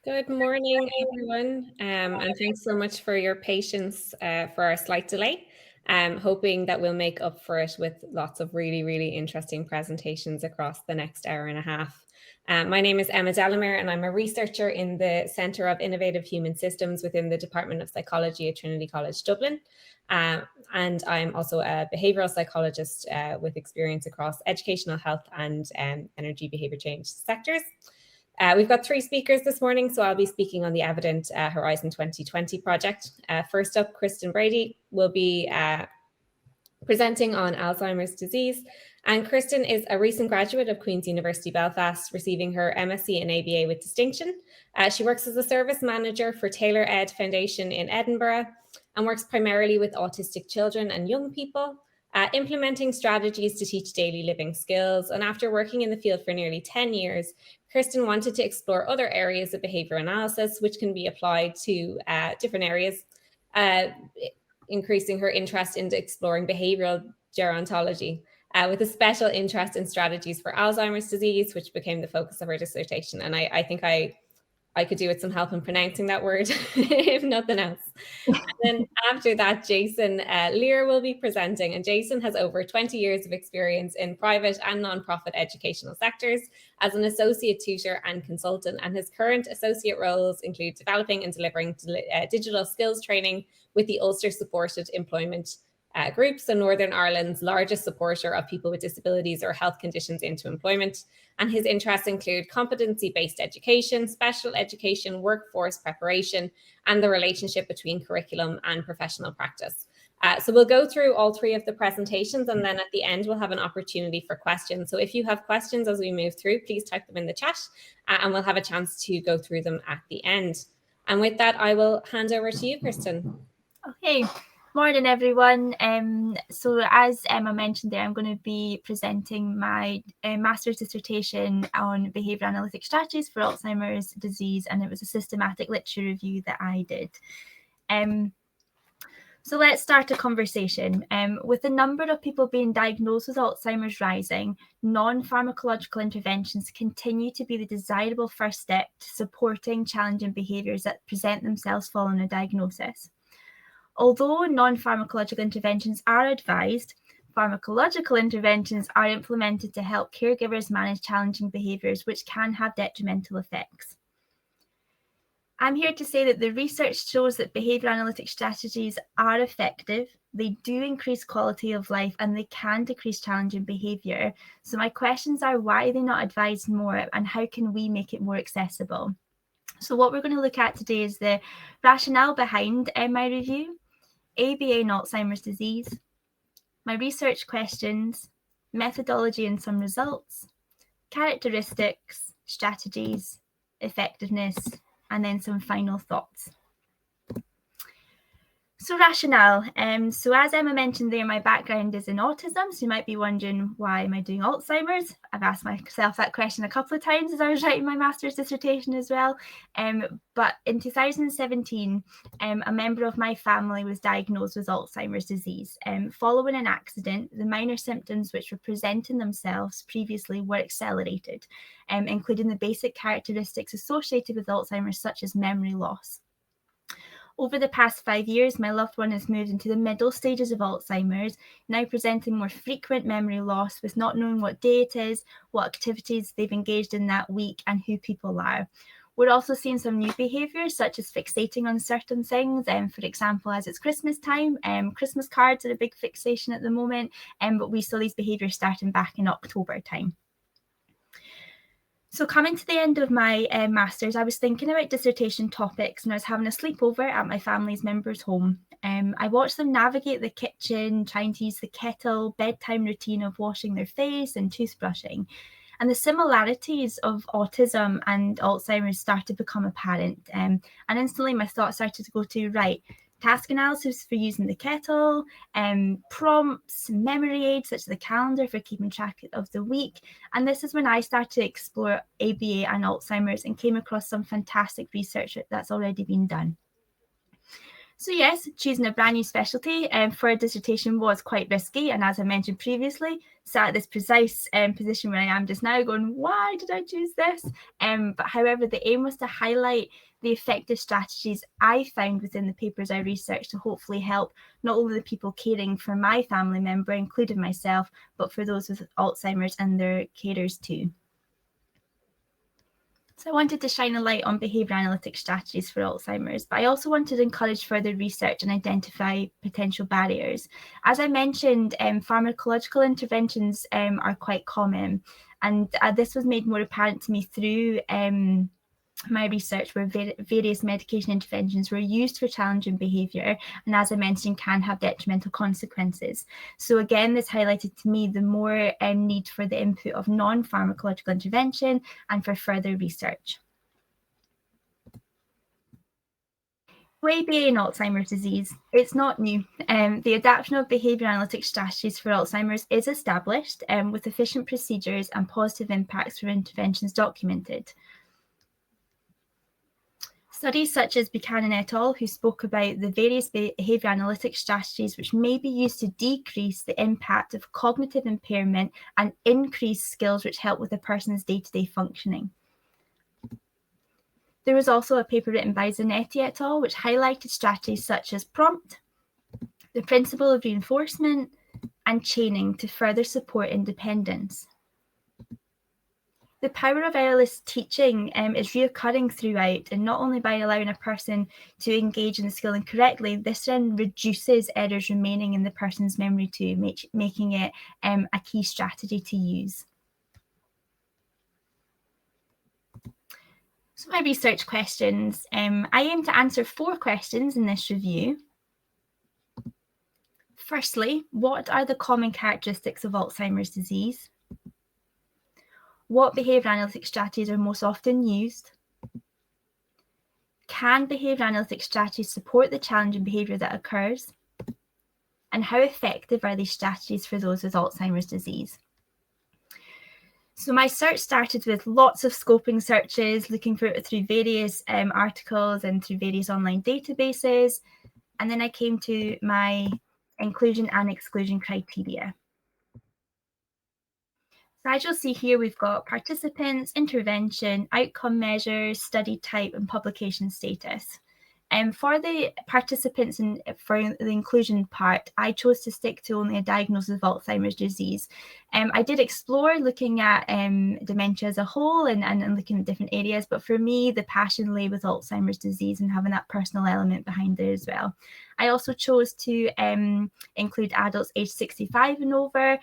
Good morning, everyone, and thanks so much for your patience for our slight delay. Hoping that we'll make up for it with lots of really interesting presentations across the next hour and a half. My name is Emma Delemere, and I'm a researcher in the Centre of Innovative Human Systems within the Department of Psychology at Trinity College Dublin. And I'm also a behavioural psychologist with experience across educational health and energy behaviour change sectors. We've got three speakers this morning, so I'll be speaking on the Evident Horizon 2020 project. First up, KIRSTIN Brady will be presenting on Alzheimer's disease. And KIRSTIN is a recent graduate of Queen's University Belfast, receiving her MSc in ABA with distinction. She works as a service manager for Taylor Ed Foundation in Edinburgh and works primarily with autistic children and young people, implementing strategies to teach daily living skills. And after working in the field for nearly 10 years, KIRSTIN wanted to explore other areas of behaviour analysis, which can be applied to different areas, increasing her interest into exploring behavioural gerontology, with a special interest in strategies for Alzheimer's disease, which became the focus of her dissertation. And I think I could do with some help in pronouncing that word, if nothing else. And then after that, Jason LEAR will be presenting, and Jason has over 20 years of experience in private and non-profit educational sectors as an associate tutor and consultant, and his current associate roles include developing and delivering digital skills training with the Ulster Supported Employment Group, so Northern Ireland's largest supporter of people with disabilities or health conditions into employment. And his interests include competency-based education, special education, workforce preparation, and the relationship between curriculum and professional practice. So we'll go through all three of the presentations, and then at the end we'll have an opportunity for questions. So if you have questions as we move through, please type them in the chat, and we'll have a chance to go through them at the end. And with that, I will hand over to you, KIRSTIN. Okay. Morning, everyone. So as Emma mentioned there, I'm going to be presenting my master's dissertation on behaviour analytic strategies for Alzheimer's disease, and it was a systematic literature review that I did. So let's start a conversation. With the number of people being diagnosed with Alzheimer's rising, non-pharmacological interventions continue to be the desirable first step to supporting challenging behaviours that present themselves following a diagnosis. Although non-pharmacological interventions are advised, pharmacological interventions are implemented to help caregivers manage challenging behaviours which can have detrimental effects. I'm here to say that the research shows that behaviour analytic strategies are effective, they do increase quality of life, and they can decrease challenging behaviour. So my questions are, why are they not advised more, and how can we make it more accessible? So what we're going to look at today is the rationale behind my review, ABA and Alzheimer's disease, my research questions, methodology and some results, characteristics, strategies, effectiveness, and then some final thoughts. So rationale. So as Emma mentioned there, my background is in autism. So you might be wondering, why am I doing Alzheimer's? I've asked myself that question a couple of times as I was writing my master's dissertation as well. But in 2017, a member of my family was diagnosed with Alzheimer's disease. Following an accident, the minor symptoms which were presenting themselves previously were accelerated, including the basic characteristics associated with Alzheimer's, such as memory loss. Over the past 5 years, my loved one has moved into the middle stages of Alzheimer's, now presenting more frequent memory loss with not knowing what day it is, what activities they've engaged in that week, and who people are. We're also seeing some new behaviours, such as fixating on certain things. For example, as it's Christmas time, Christmas cards are a big fixation at the moment, but we saw these behaviours starting back in October time. So coming to the end of my master's, I was thinking about dissertation topics, and I was having a sleepover at my family's member's home. I watched them navigate the kitchen, trying to use the kettle, bedtime routine of washing their face and toothbrushing. And the similarities of autism and Alzheimer's started to become apparent. And instantly my thoughts started to go to, right, task analysis for using the kettle, prompts, memory aids such as the calendar for keeping track of the week. And this is when I started to explore ABA and Alzheimer's and came across some fantastic research that's already been done. So yes, choosing a brand new specialty for a dissertation was quite risky, and as I mentioned previously, sat at this precise position where I am just now going, why did I choose this? But however, the aim was to highlight the effective strategies I found within the papers I researched to hopefully help not only the people caring for my family member, including myself, but for those with Alzheimer's and their carers too. So I wanted to shine a light on behaviour analytic strategies for Alzheimer's, but I also wanted to encourage further research and identify potential barriers. As I mentioned, pharmacological interventions are quite common, and this was made more apparent to me through my research, where various medication interventions were used for challenging behaviour, and as I mentioned, can have detrimental consequences. So again, this highlighted to me the more need for the input of non-pharmacological intervention and for further research. ABA in Alzheimer's disease, it's not new. The adaptation of behaviour analytic strategies for Alzheimer's is established with efficient procedures and positive impacts for interventions documented. Studies such as Buchanan et al., who spoke about the various behaviour analytic strategies which may be used to decrease the impact of cognitive impairment and increase skills which help with a person's day-to-day functioning. There was also a paper written by Zanetti et al., which highlighted strategies such as prompt, the principle of reinforcement, and chaining to further support independence. The power of errorless teaching is reoccurring throughout, and not only by allowing a person to engage in the skill incorrectly, this then reduces errors remaining in the person's memory too, making it a key strategy to use. So my research questions, I aim to answer 4 questions in this review. Firstly, what are the common characteristics of Alzheimer's disease? What behaviour analytic strategies are most often used? Can behaviour analytic strategies support the challenging behaviour that occurs? And how effective are these strategies for those with Alzheimer's disease? So my search started with lots of scoping searches, looking for it through various articles and through various online databases. And then I came to my inclusion and exclusion criteria. So as you'll see here, we've got participants, intervention, outcome measures, study type, and publication status. For the participants and for the inclusion part, I chose to stick to only a diagnosis of Alzheimer's disease. I did explore looking at dementia as a whole and looking at different areas, but for me, the passion lay with Alzheimer's disease and having that personal element behind it as well. I also chose to include adults aged 65 and over,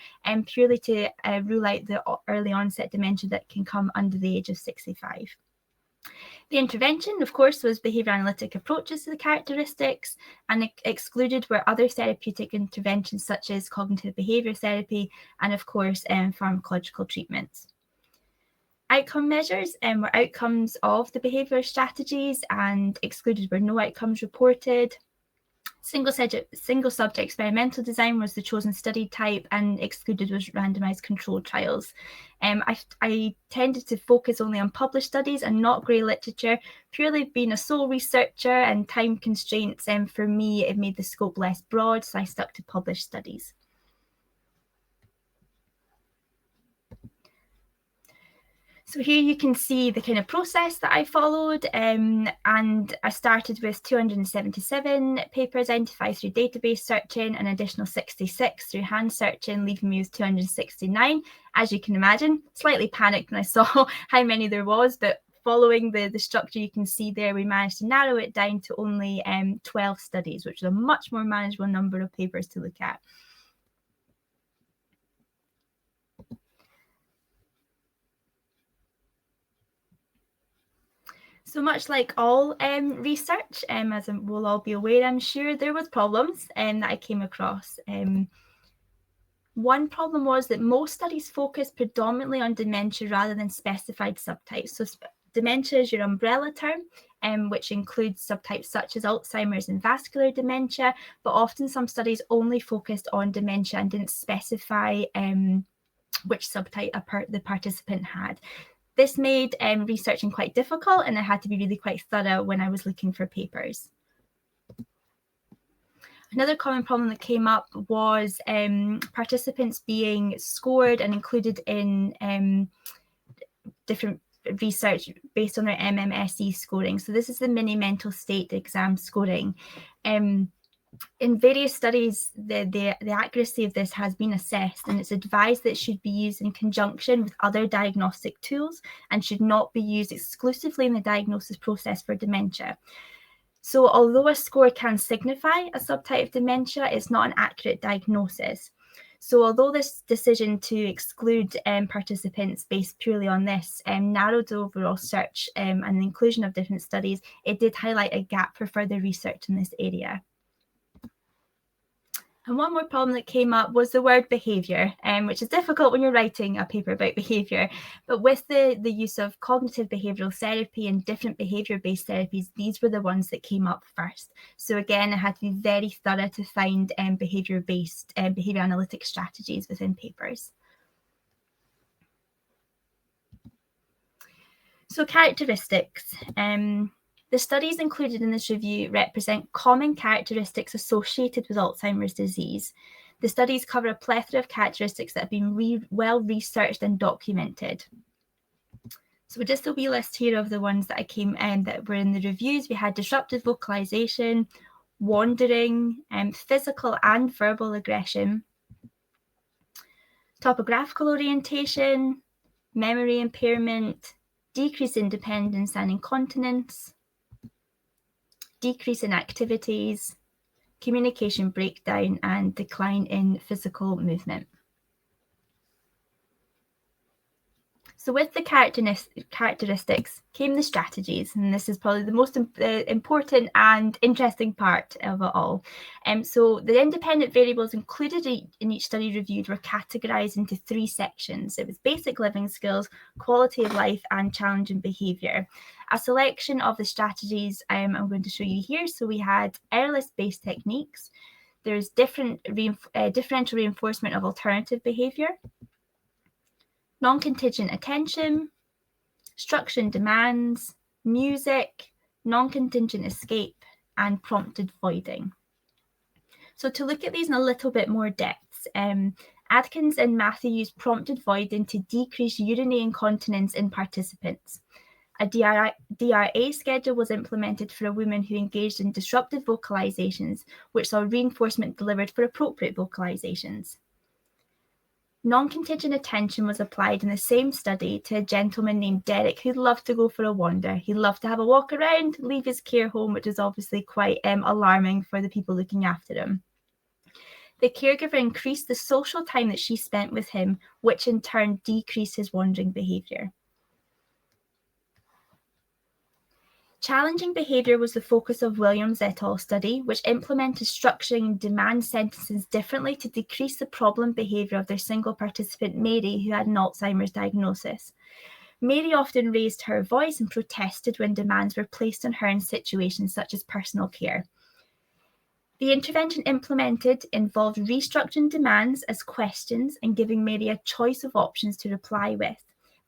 purely to rule out the early onset dementia that can come under the age of 65. The intervention, of course, was behaviour analytic approaches to the characteristics, and excluded were other therapeutic interventions such as cognitive behaviour therapy and, of course, pharmacological treatments. Outcome measures were outcomes of the behaviour strategies, and excluded were no outcomes reported. Single subject experimental design was the chosen study type, and excluded was randomized controlled trials. I tended to focus only on published studies and not grey literature, purely being a sole researcher and time constraints, and for me it made the scope less broad, so I stuck to published studies. So here you can see the kind of process that I followed, and I started with 277 papers identified through database searching, an additional 66 through hand searching, leaving me with 269. As you can imagine, slightly panicked when I saw how many there was, but following the structure you can see there, we managed to narrow it down to only 12 studies, which is a much more manageable number of papers to look at. So much like all research, as we'll all be aware, I'm sure there was problems that I came across. One problem was that most studies focus predominantly on dementia rather than specified subtypes. So dementia is your umbrella term, which includes subtypes such as Alzheimer's and vascular dementia, but often some studies only focused on dementia and didn't specify which subtype the participant had. This made researching quite difficult, and I had to be really quite thorough when I was looking for papers. Another common problem that came up was participants being scored and included in different research based on their MMSE scoring. So this is the mini mental state exam scoring. In various studies, the accuracy of this has been assessed, and it's advised that it should be used in conjunction with other diagnostic tools and should not be used exclusively in the diagnosis process for dementia. So although a score can signify a subtype of dementia, it's not an accurate diagnosis. So although this decision to exclude participants based purely on this narrowed the overall search and the inclusion of different studies, it did highlight a gap for further research in this area. And one more problem that came up was the word behaviour, which is difficult when you're writing a paper about behaviour. But with the use of cognitive behavioural therapy and different behaviour-based therapies, these were the ones that came up first. So again, I had to be very thorough to find behaviour-based behaviour analytic strategies within papers. So characteristics. The studies included in this review represent common characteristics associated with Alzheimer's disease. The studies cover a plethora of characteristics that have been well researched and documented. So just a wee list here of the ones that that were in the reviews. We had disruptive vocalization, wandering, physical and verbal aggression, topographical orientation, memory impairment, decreased independence and incontinence, decrease in activities, communication breakdown, and decline in physical movement. So with the characteristics came the strategies, and this is probably the most important and interesting part of it all. So the independent variables included in each study reviewed were categorised into 3 sections. It was basic living skills, quality of life, and challenging behaviour. A selection of the strategies I'm going to show you here. So we had error-based techniques. There's differential reinforcement of alternative behaviour, non-contingent attention, structure and demands, music, non-contingent escape, and prompted voiding. So to look at these in a little bit more depth, Adkins and Matthew used prompted voiding to decrease urinary incontinence in participants. A DRA schedule was implemented for a woman who engaged in disruptive vocalizations, which saw reinforcement delivered for appropriate vocalizations. Non-contingent attention was applied in the same study to a gentleman named Derek who loved to go for a wander. He loved to have a walk around, leave his care home, which is obviously quite alarming for the people looking after him. The caregiver increased the social time that she spent with him, which in turn decreased his wandering behaviour. Challenging behaviour was the focus of Williams et al. Study, which implemented structuring demand sentences differently to decrease the problem behaviour of their single participant, Mary, who had an Alzheimer's diagnosis. Mary often raised her voice and protested when demands were placed on her in situations such as personal care. The intervention implemented involved restructuring demands as questions and giving Mary a choice of options to reply with.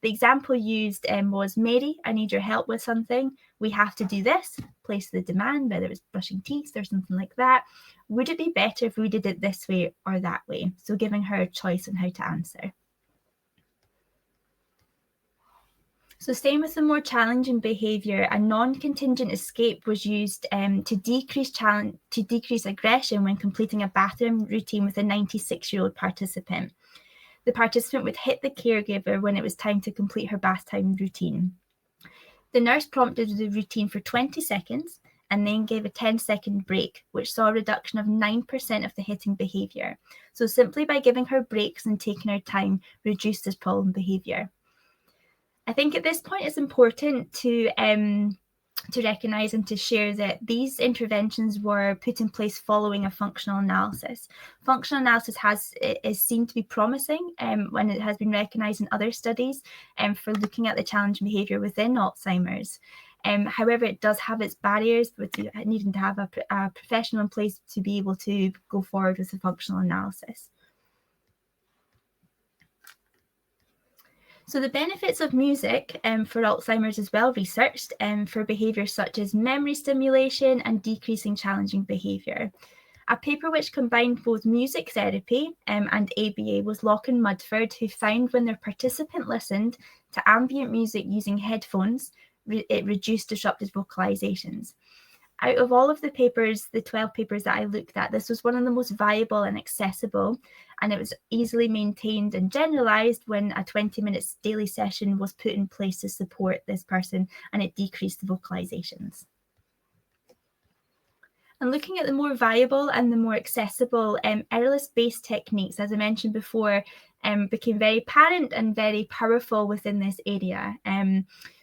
The example used was, Mary, I need your help with something. We have to do this, place the demand, whether it's brushing teeth or something like that. Would it be better if we did it this way or that way? So giving her a choice on how to answer. So staying with the more challenging behaviour, a non-contingent escape was used to decrease aggression when completing a bathroom routine with a 96-year-old participant. The participant would hit the caregiver when it was time to complete her bath time routine. The nurse prompted the routine for 20 seconds and then gave a 10-second break, which saw a reduction of 9% of the hitting behaviour. So simply by giving her breaks and taking her time, reduced this problem behaviour. I think at this point it's important to recognise and to share that these interventions were put in place following a functional analysis. Functional analysis is seen to be promising when it has been recognised in other studies for looking at the challenging behaviour within Alzheimer's. However, it does have its barriers with needing to have a professional in place to be able to go forward with the functional analysis. So the benefits of music for Alzheimer's is well researched for behaviours such as memory stimulation and decreasing challenging behaviour. A paper which combined both music therapy and ABA was Locke and Mudford, who found when their participant listened to ambient music using headphones, it reduced disrupted vocalizations. Out of all of the papers, the 12 papers that I looked at, this was one of the most viable and accessible, and it was easily maintained and generalized when a 20 minutes daily session was put in place to support this person, and it decreased the vocalizations. And looking at the more viable and the more accessible errorless-based techniques, as I mentioned before, became very apparent and very powerful within this area.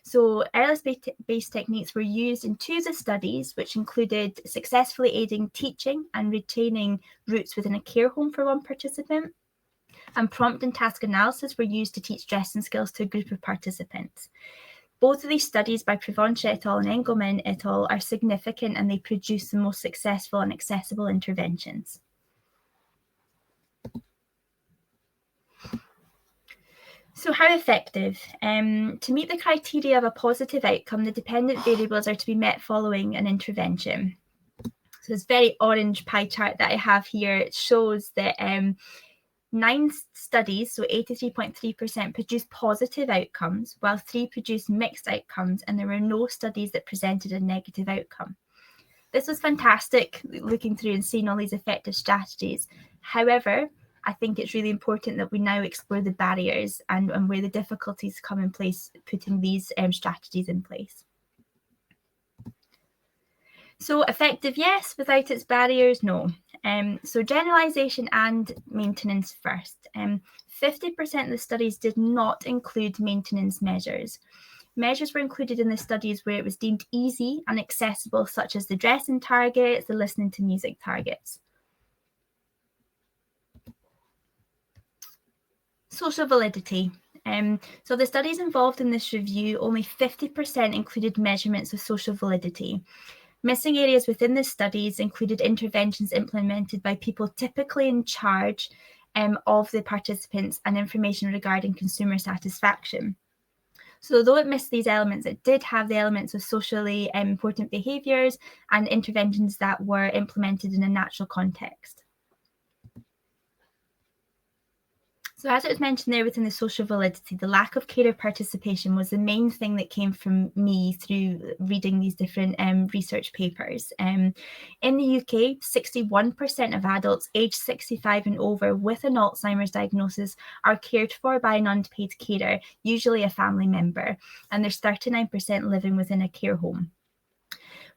So errorless-based techniques were used in 2 of the studies, which included successfully aiding teaching and retaining routes within a care home for one participant. And prompt and task analysis were used to teach dressing skills to a group of participants. Both of these studies by Prevanche et al. And Engelman et al. Are significant, and they produce the most successful and accessible interventions. So how effective? To meet the criteria of a positive outcome, the dependent variables are to be met following an intervention. So this very orange pie chart that I have here, it shows that 9 studies, so 83.3%, produced positive outcomes, while 3 produced mixed outcomes, and there were no studies that presented a negative outcome. This was fantastic, looking through and seeing all these effective strategies. However, I think it's really important that we now explore the barriers and where the difficulties come in place, putting these strategies in place. So effective, yes. Without its barriers, no. So generalization and maintenance first. 50% of the studies did not include maintenance measures. Measures were included in the studies where it was deemed easy and accessible, such as the dressing targets, the listening to music targets. Social validity. So the studies involved in this review, only 50% included measurements of social validity. Missing areas within the studies included interventions implemented by people typically in charge of the participants and information regarding consumer satisfaction. So though it missed these elements, it did have the elements of socially important behaviours and interventions that were implemented in a natural context. So as it was mentioned there within the social validity, the lack of carer participation was the main thing that came from me through reading these different research papers. In the UK, 61% of adults aged 65 and over with an Alzheimer's diagnosis are cared for by an unpaid carer, usually a family member, and there's 39% living within a care home.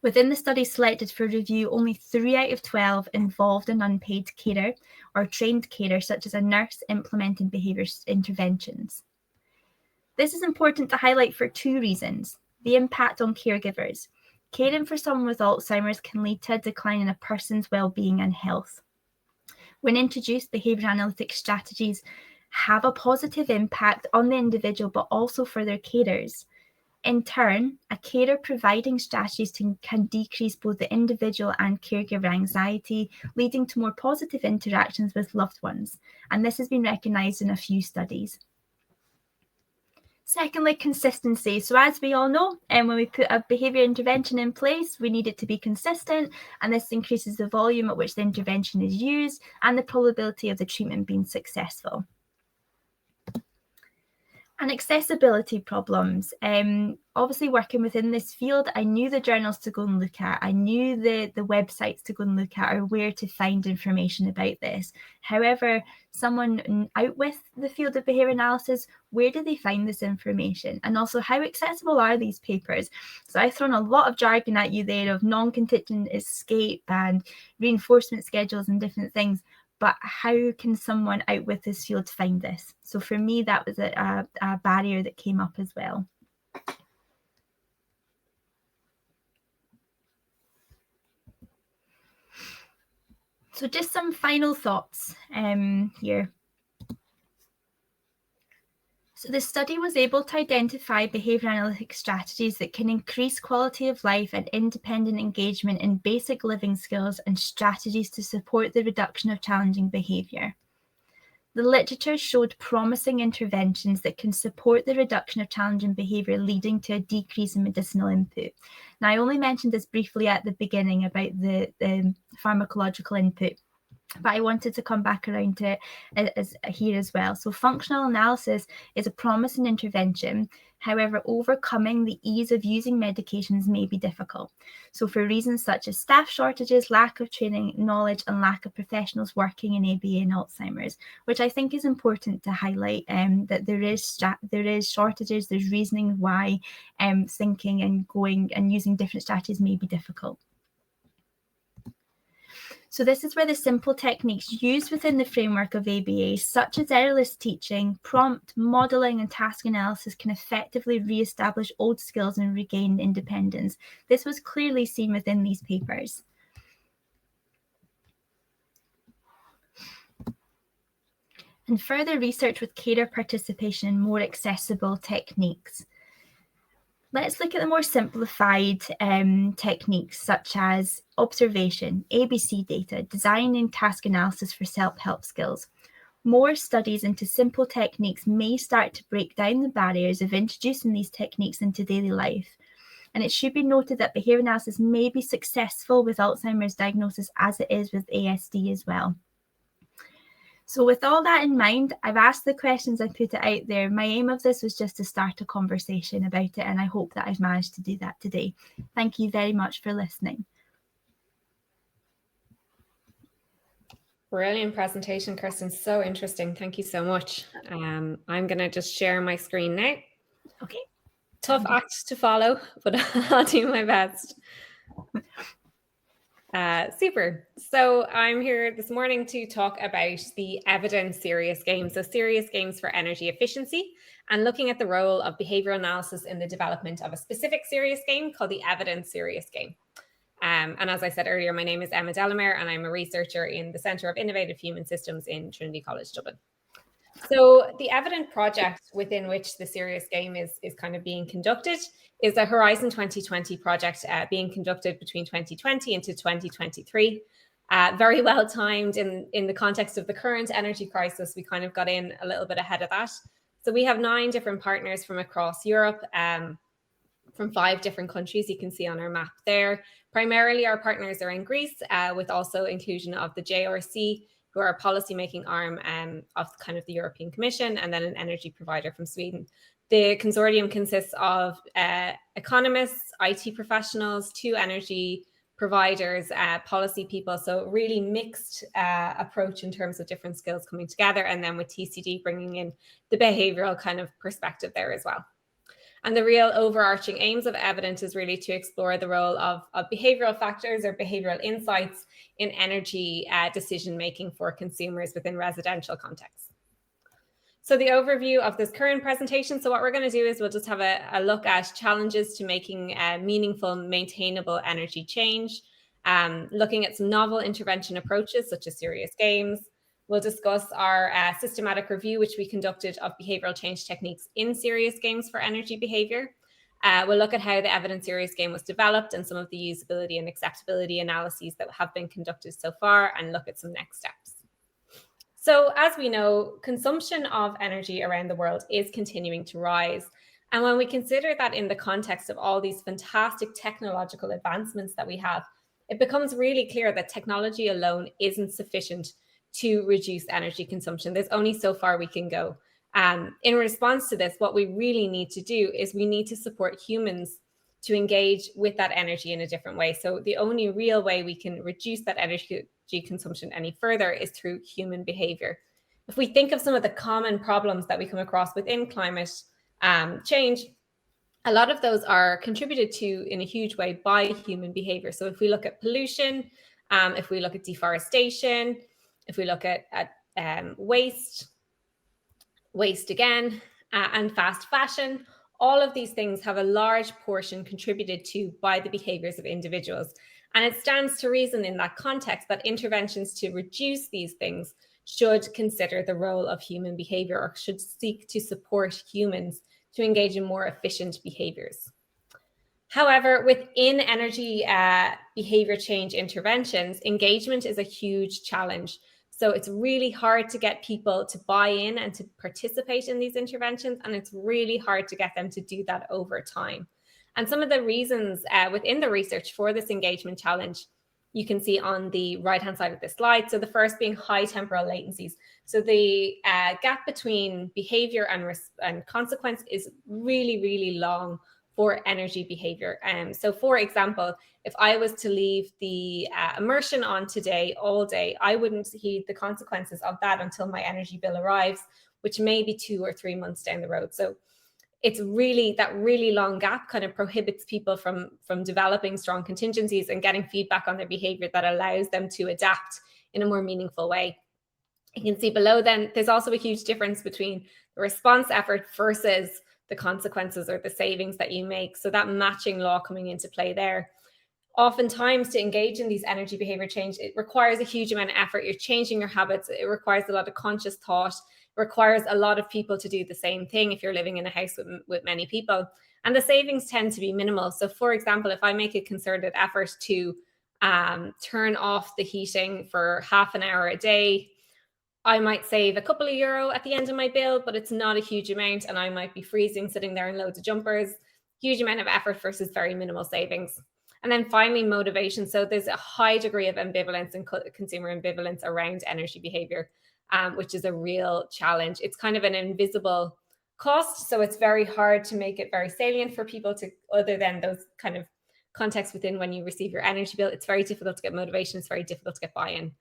Within the studies selected for review, only 3 out of 12 involved an unpaid carer or trained carer, such as a nurse implementing behaviour interventions. This is important to highlight for 2 reasons. The impact on caregivers. Caring for someone with Alzheimer's can lead to a decline in a person's well-being and health. When introduced, behaviour analytic strategies have a positive impact on the individual, but also for their carers. In turn, a carer providing strategies can decrease both the individual and caregiver anxiety, leading to more positive interactions with loved ones. And this has been recognised in a few studies. Secondly, consistency. So as we all know, when we put a behaviour intervention in place, we need it to be consistent, and this increases the volume at which the intervention is used and the probability of the treatment being successful. And accessibility problems. Obviously working within this field, I knew the journals to go and look at. I knew the websites to go and look at or where to find information about this. However, someone out with the field of behaviour analysis, where do they find this information? And also, how accessible are these papers? So I've thrown a lot of jargon at you there of non-contingent escape and reinforcement schedules and different things. But how can someone out with this field find this? So for me, that was a barrier that came up as well. So just some final thoughts here. So the study was able to identify behaviour analytic strategies that can increase quality of life and independent engagement in basic living skills and strategies to support the reduction of challenging behaviour. The literature showed promising interventions that can support the reduction of challenging behaviour, leading to a decrease in medicinal input. Now, I only mentioned this briefly at the beginning about the pharmacological input, but I wanted to come back around to it here as well. So functional analysis is a promising intervention. However, overcoming the ease of using medications may be difficult. So for reasons such as staff shortages, lack of training, knowledge, and lack of professionals working in ABA and Alzheimer's, which I think is important to highlight, that there is shortages, there's reasoning why thinking and going and using different strategies may be difficult. So this is where the simple techniques used within the framework of ABA, such as errorless teaching, prompt, modelling and task analysis, can effectively re-establish old skills and regain independence. This was clearly seen within these papers. And further research with carer participation in more accessible techniques. Let's look at the more simplified techniques such as observation, ABC data, designing task analysis for self-help skills. More studies into simple techniques may start to break down the barriers of introducing these techniques into daily life. And it should be noted that behaviour analysis may be successful with Alzheimer's diagnosis as it is with ASD as well. So with all that in mind, I've asked the questions, I put it out there. My aim of this was just to start a conversation about it, and I hope that I've managed to do that today. Thank you very much for listening. Brilliant presentation, Kirstin. So interesting. Thank you so much. I'm going to just share my screen now. Okay. Tough act to follow, but I'll do my best. Super. So I'm here this morning to talk about the evidence serious games, so serious games for energy efficiency, and looking at the role of behavioral analysis in the development of a specific serious game called the evidence serious game. And as I said earlier, my name is Emma Delemere, and I'm a researcher in the Centre of Innovative Human Systems in Trinity College, Dublin. So the evident project within which the serious game is kind of being conducted is a Horizon 2020 project being conducted between 2020 into 2023. Very well timed in the context of the current energy crisis. We kind of got in a little bit ahead of that. So we have 9 different partners from across Europe, from 5 different countries. You can see on our map there. Primarily our partners are in Greece, with also inclusion of the JRC, who are a policy-making arm of kind of the European Commission, and then an energy provider from Sweden. The consortium consists of economists, IT professionals, 2 energy providers, policy people, so really mixed approach in terms of different skills coming together, and then with TCD bringing in the behavioural kind of perspective there as well. And the real overarching aims of evidence is really to explore the role of behavioural factors or behavioural insights in energy decision-making for consumers within residential contexts. So the overview of this current presentation, so what we're going to do is we'll just have a look at challenges to making meaningful, maintainable energy change, looking at some novel intervention approaches such as serious games. We'll discuss our systematic review, which we conducted of behavioural change techniques in serious games for energy behaviour. We'll look at how the evidence serious game was developed and some of the usability and acceptability analyses that have been conducted so far, and look at some next steps. So as we know, consumption of energy around the world is continuing to rise. And when we consider that in the context of all these fantastic technological advancements that we have, it becomes really clear that technology alone isn't sufficient to reduce energy consumption. There's only so far we can go. In response to this, what we really need to do is we need to support humans to engage with that energy in a different way. So the only real way we can reduce that energy consumption any further is through human behavior. If we think of some of the common problems that we come across within climate change, a lot of those are contributed to in a huge way by human behavior. So if we look at pollution, if we look at deforestation, if we look at waste again, and fast fashion, all of these things have a large portion contributed to by the behaviors of individuals. And it stands to reason in that context that interventions to reduce these things should consider the role of human behavior, or should seek to support humans to engage in more efficient behaviors. However, within energy behavior change interventions, engagement is a huge challenge. So it's really hard to get people to buy in and to participate in these interventions, and it's really hard to get them to do that over time. And some of the reasons within the research for this engagement challenge, you can see on the right-hand side of this slide. So the first being high temporal latencies. So the gap between behavior and consequence is really, really long for energy behavior. So for example, if I was to leave the immersion on today all day, I wouldn't heed the consequences of that until my energy bill arrives, which may be 2 or 3 months down the road. So it's really that really long gap kind of prohibits people from developing strong contingencies and getting feedback on their behavior that allows them to adapt in a more meaningful way. You can see below then, there's also a huge difference between the response effort versus the consequences or the savings that you make. So that matching law coming into play there. Oftentimes to engage in these energy behavior change, it requires a huge amount of effort. You're changing your habits. It requires a lot of conscious thought. It requires a lot of people to do the same thing if you're living in a house with many people. And the savings tend to be minimal. So for example, if I make a concerted effort to turn off the heating for half an hour a day, I might save a couple of euro at the end of my bill, but it's not a huge amount, and I might be freezing, sitting there in loads of jumpers. Huge amount of effort versus very minimal savings. And then finally, motivation. So there's a high degree of ambivalence and consumer ambivalence around energy behavior, which is a real challenge. It's kind of an invisible cost, so it's very hard to make it very salient for people to, other than those kind of contexts within when you receive your energy bill. It's very difficult to get motivation. It's very difficult to get buy-in.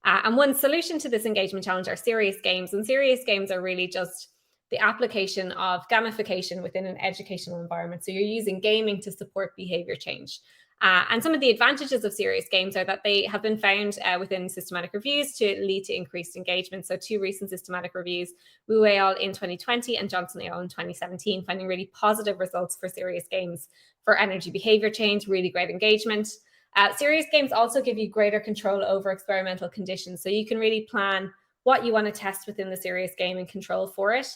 And one solution to this engagement challenge are serious games. And serious games are really just the application of gamification within an educational environment. So you're using gaming to support behavior change. And some of the advantages of serious games are that they have been found within systematic reviews to lead to increased engagement. So 2 recent systematic reviews, Wu et al. In 2020 and Johnson et al. In 2017, finding really positive results for serious games for energy behavior change, really great engagement. Serious games also give you greater control over experimental conditions. So you can really plan what you want to test within the serious game and control for it.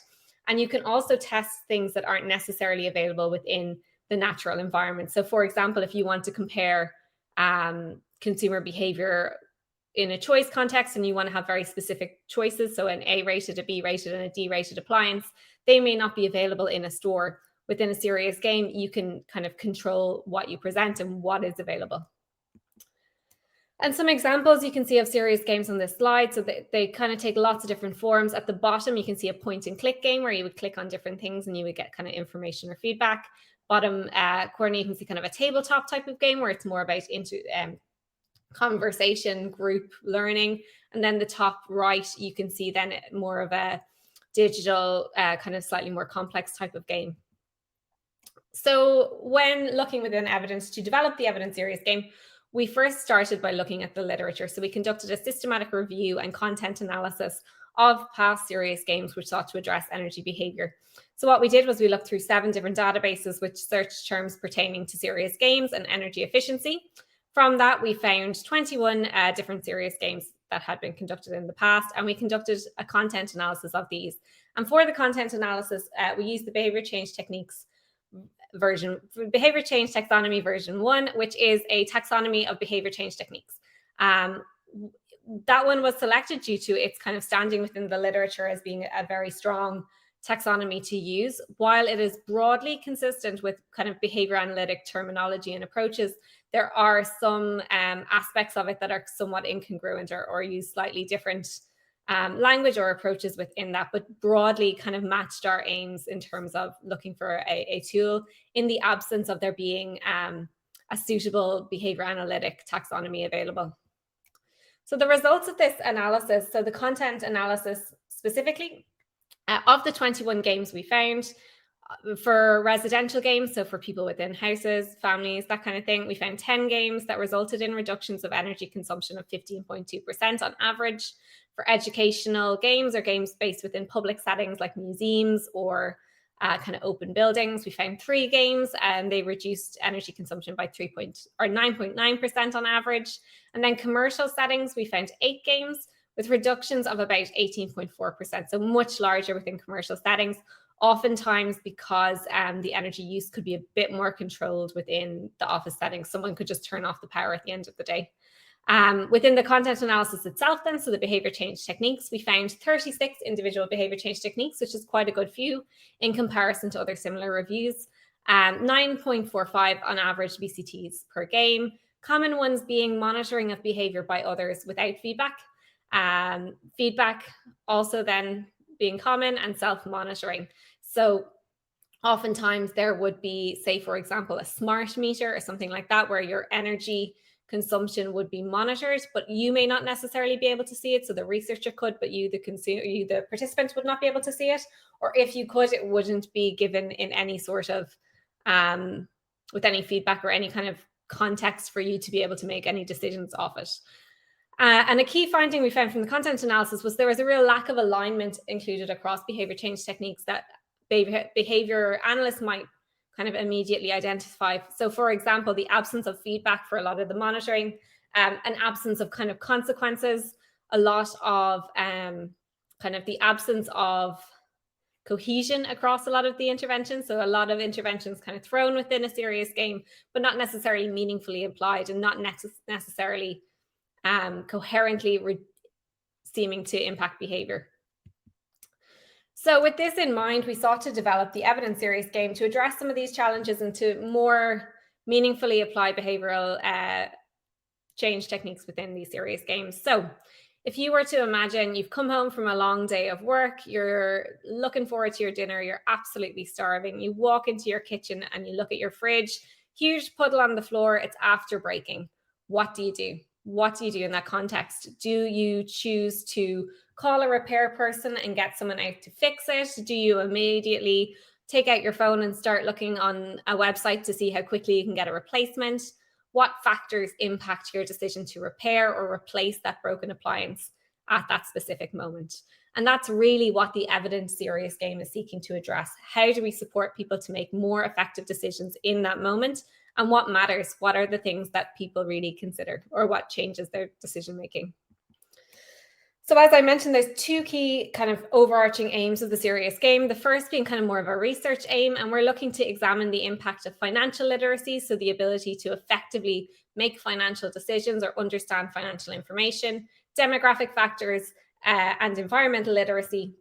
And you can also test things that aren't necessarily available within the natural environment. So for example, if you want to compare consumer behavior in a choice context and you want to have very specific choices, so an A-rated, a B-rated, and a D-rated appliance, they may not be available in a store. Within a serious game, you can kind of control what you present and what is available. And some examples you can see of serious games on this slide. So they kind of take lots of different forms. At the bottom, you can see a point and click game where you would click on different things and you would get kind of information or feedback. Bottom corner, you can see kind of a tabletop type of game where it's more about conversation, group learning. And then the top right, you can see then more of a digital kind of slightly more complex type of game. So when looking within evidence to develop the evidence serious game, we first started by looking at the literature. So we conducted a systematic review and content analysis of past serious games which sought to address energy behavior. So what we did was we looked through 7 different databases which searched terms pertaining to serious games and energy efficiency. From that, we found 21 different serious games that had been conducted in the past, and we conducted a content analysis of these. And for the content analysis, we used the behavior change techniques behavior change taxonomy version 1, which is a taxonomy of behavior change techniques. That one was selected due to its kind of standing within the literature as being a very strong taxonomy to use. While it is broadly consistent with kind of behavior analytic terminology and approaches, there are some aspects of it that are somewhat incongruent or use slightly different language or approaches within that, but broadly kind of matched our aims in terms of looking for a tool in the absence of there being a suitable behavior analytic taxonomy available. So the results of this analysis, so the content analysis specifically, of the 21 games we found, for residential games, so for people within houses, families, that kind of thing, we found 10 games that resulted in reductions of energy consumption of 15.2% on average. For educational games or games based within public settings like museums or kind of open buildings, we found 3 games and they reduced energy consumption by 9.9% on average. And then commercial settings, we found 8 games with reductions of about 18.4%, so much larger within commercial settings, oftentimes because the energy use could be a bit more controlled within the office settings. Someone could just turn off the power at the end of the day. Within the content analysis itself then, so the behavior change techniques, we found 36 individual behavior change techniques, which is quite a good few in comparison to other similar reviews. 9.45 on average BCTs per game. Common ones being monitoring of behavior by others without feedback. Feedback also then being common, and self-monitoring. So oftentimes there would be, say, for example, a smart meter or something like that, where your energy consumption would be monitored, but you may not necessarily be able to see it. So the researcher could, but you, the consumer, you, the participant, would not be able to see it. Or if you could, it wouldn't be given in any sort of, with any feedback or any kind of context for you to be able to make any decisions off it. And a key finding we found from the content analysis was there was a real lack of alignment included across behavior change techniques that behavior analysts might kind of immediately identify. So for example, the absence of feedback for a lot of the monitoring, an absence of kind of consequences, a lot of kind of the absence of cohesion across a lot of the interventions. So a lot of interventions kind of thrown within a serious game, but not necessarily meaningfully applied, and not necessarily coherently seeming to impact behavior. So with this in mind, we sought to develop the evidence serious game to address some of these challenges and to more meaningfully apply behavioral change techniques within these serious games. So if you were to imagine you've come home from a long day of work, you're looking forward to your dinner, you're absolutely starving, you walk into your kitchen and you look at your fridge, huge puddle on the floor, it's after breaking. What do you do? What do you do in that context? Do you choose to call a repair person and get someone out to fix it? Do you immediately take out your phone and start looking on a website to see how quickly you can get a replacement? What factors impact your decision to repair or replace that broken appliance at that specific moment? And that's really what the evidence serious game is seeking to address. How do we support people to make more effective decisions in that moment? And what matters? What are the things that people really consider, or what changes their decision making? So as I mentioned, there's two key kind of overarching aims of the serious game. The first being kind of more of a research aim, and we're looking to examine the impact of financial literacy, so the ability to effectively make financial decisions or understand financial information, demographic factors, and environmental literacy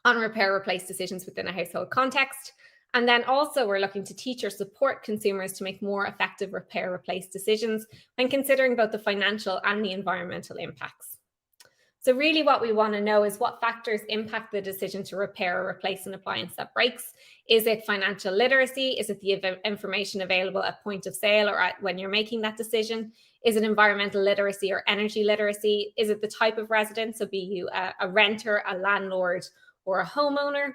on repair replace decisions within a household context. And then also we're looking to teach or support consumers to make more effective repair replace decisions when considering both the financial and the environmental impacts. So really what we want to know is what factors impact the decision to repair or replace an appliance that breaks. Is it financial literacy? Is it the information available at point of sale or when you're making that decision? Is it environmental literacy or energy literacy? Is it the type of resident? So be you a renter, a landlord, or a homeowner?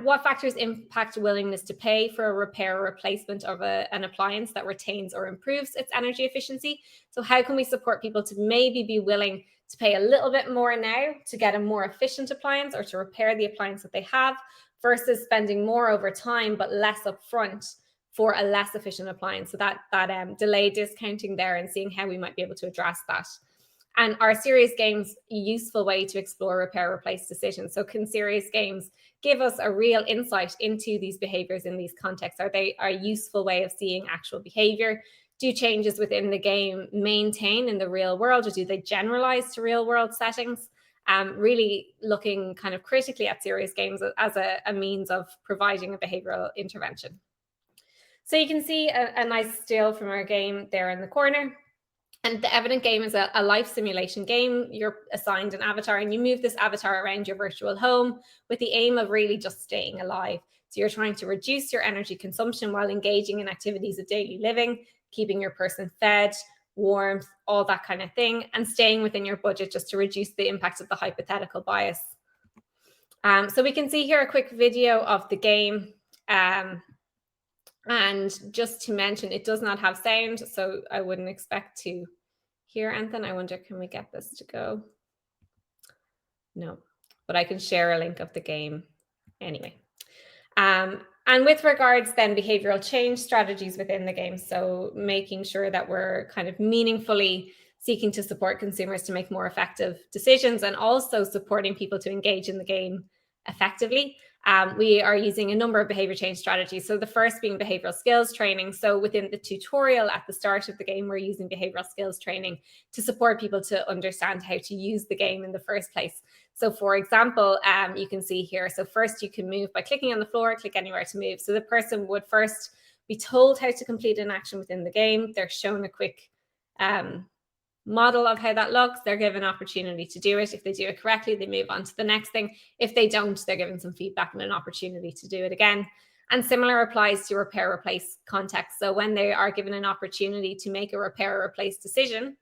What factors impact willingness to pay for a repair or replacement of an appliance that retains or improves its energy efficiency? So how can we support people to maybe be willing to pay a little bit more now to get a more efficient appliance or to repair the appliance that they have, versus spending more over time but less upfront for a less efficient appliance? So that delay discounting there, and seeing how we might be able to address that. And are serious games a useful way to explore repair replace decisions? So can serious games give us a real insight into these behaviors in these contexts? Are they a useful way of seeing actual behavior? Do changes within the game maintain in the real world, or do they generalize to real world settings? Really looking kind of critically at serious games as a means of providing a behavioral intervention. So you can see a nice still from our game there in the corner. And the Evident game is a life simulation game. You're assigned an avatar and you move this avatar around your virtual home with the aim of really just staying alive. So you're trying to reduce your energy consumption while engaging in activities of daily living, keeping your person fed, warmth, all that kind of thing, and staying within your budget just to reduce the impact of the hypothetical bias. So we can see here a quick video of the game. And just to mention, it does not have sound, so I wouldn't expect to hear anything. I wonder, can we get this to go? No, but I can share a link of the game anyway. And with regards then behavioral change strategies within the game, so making sure that we're kind of meaningfully seeking to support consumers to make more effective decisions, and also supporting people to engage in the game effectively. we are using a number of behavior change strategies. So the first being behavioral skills training. So within the tutorial at the start of the game, we're using behavioral skills training to support people to understand how to use the game in the first place. So for example, you can see here, so first you can move by clicking on the floor, click anywhere to move. So the person would first be told how to complete an action within the game. They're shown a quick model of how that looks. They're given an opportunity to do it. If they do it correctly, they move on to the next thing. If they don't, they're given some feedback and an opportunity to do it again. And similar applies to repair replace context. So when they are given an opportunity to make a repair or replace decision,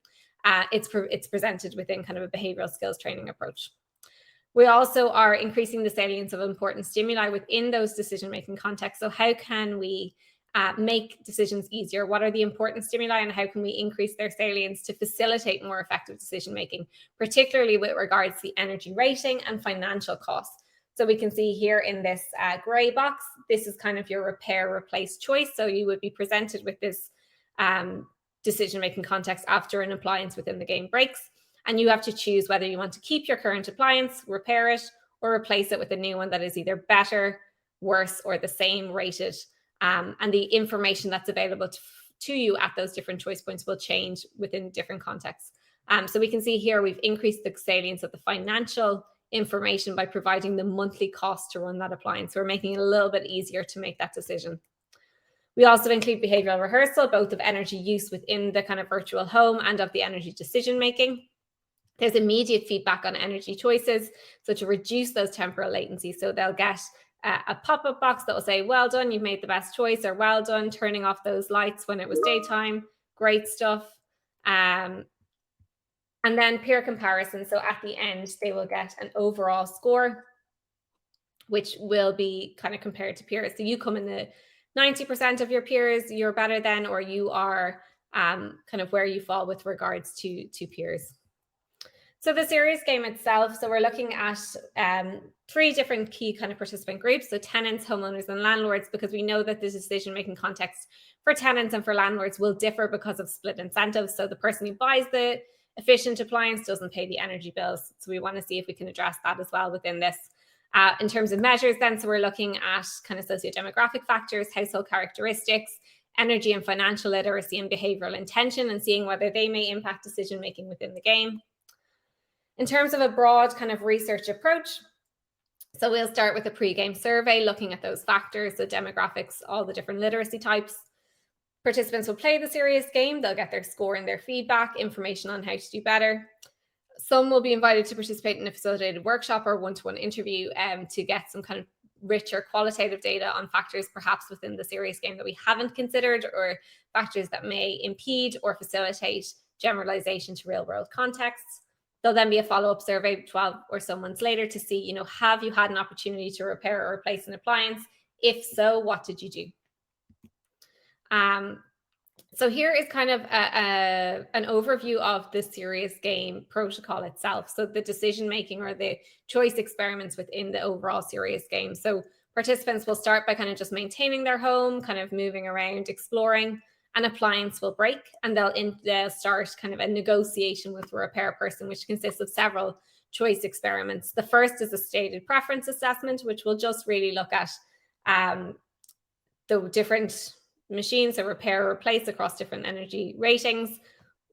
it's presented within kind of a behavioral skills training approach. We also are increasing the salience of important stimuli within those decision-making contexts. So how can we make decisions easier? What are the important stimuli and how can we increase their salience to facilitate more effective decision making, particularly with regards to the energy rating and financial costs? So we can see here in this gray box, this is kind of your repair replace choice. So you would be presented with this decision making context after an appliance within the game breaks, and you have to choose whether you want to keep your current appliance, repair it, or replace it with a new one that is either better, worse, or the same rated. And the information that's available to you at those different choice points will change within different contexts. So we can see here we've increased the salience of the financial information by providing the monthly cost to run that appliance. So we're making it a little bit easier to make that decision. We also include behavioral rehearsal, both of energy use within the kind of virtual home and of the energy decision making. There's immediate feedback on energy choices, so to reduce those temporal latencies. So they'll get a pop-up box that will say, well done, you've made the best choice, or well done, turning off those lights when it was daytime. Great stuff. And then peer comparison. So at the end, they will get an overall score, which will be kind of compared to peers. So you come in the 90% of your peers, you're better than, or you are kind of where you fall with regards to peers. So the serious game itself, so we're looking at 3 different key kind of participant groups, so tenants, homeowners, and landlords, because we know that the decision-making context for tenants and for landlords will differ because of split incentives. So the person who buys the efficient appliance doesn't pay the energy bills. So we want to see if we can address that as well within this. In terms of measures then, so we're looking at kind of socio-demographic factors, household characteristics, energy and financial literacy, and behavioural intention, and seeing whether they may impact decision-making within the game. In terms of a broad kind of research approach, so we'll start with a pre-game survey looking at those factors, so demographics, all the different literacy types. Participants will play the serious game, they'll get their score and their feedback, information on how to do better. Some will be invited to participate in a facilitated workshop or one-to-one interview to get some kind of richer qualitative data on factors perhaps within the serious game that we haven't considered, or factors that may impede or facilitate generalization to real-world contexts. There'll then be a follow-up survey 12 or so months later to see, have you had an opportunity to repair or replace an appliance? If so, what did you do? So here is kind of an overview of the serious game protocol itself. So the decision-making or the choice experiments within the overall serious game. So participants will start by kind of just maintaining their home, kind of moving around, exploring. An appliance will break, and they'll start kind of a negotiation with the repair person, which consists of several choice experiments. The first is a stated preference assessment, which will just really look at the different machines, so repair or replace across different energy ratings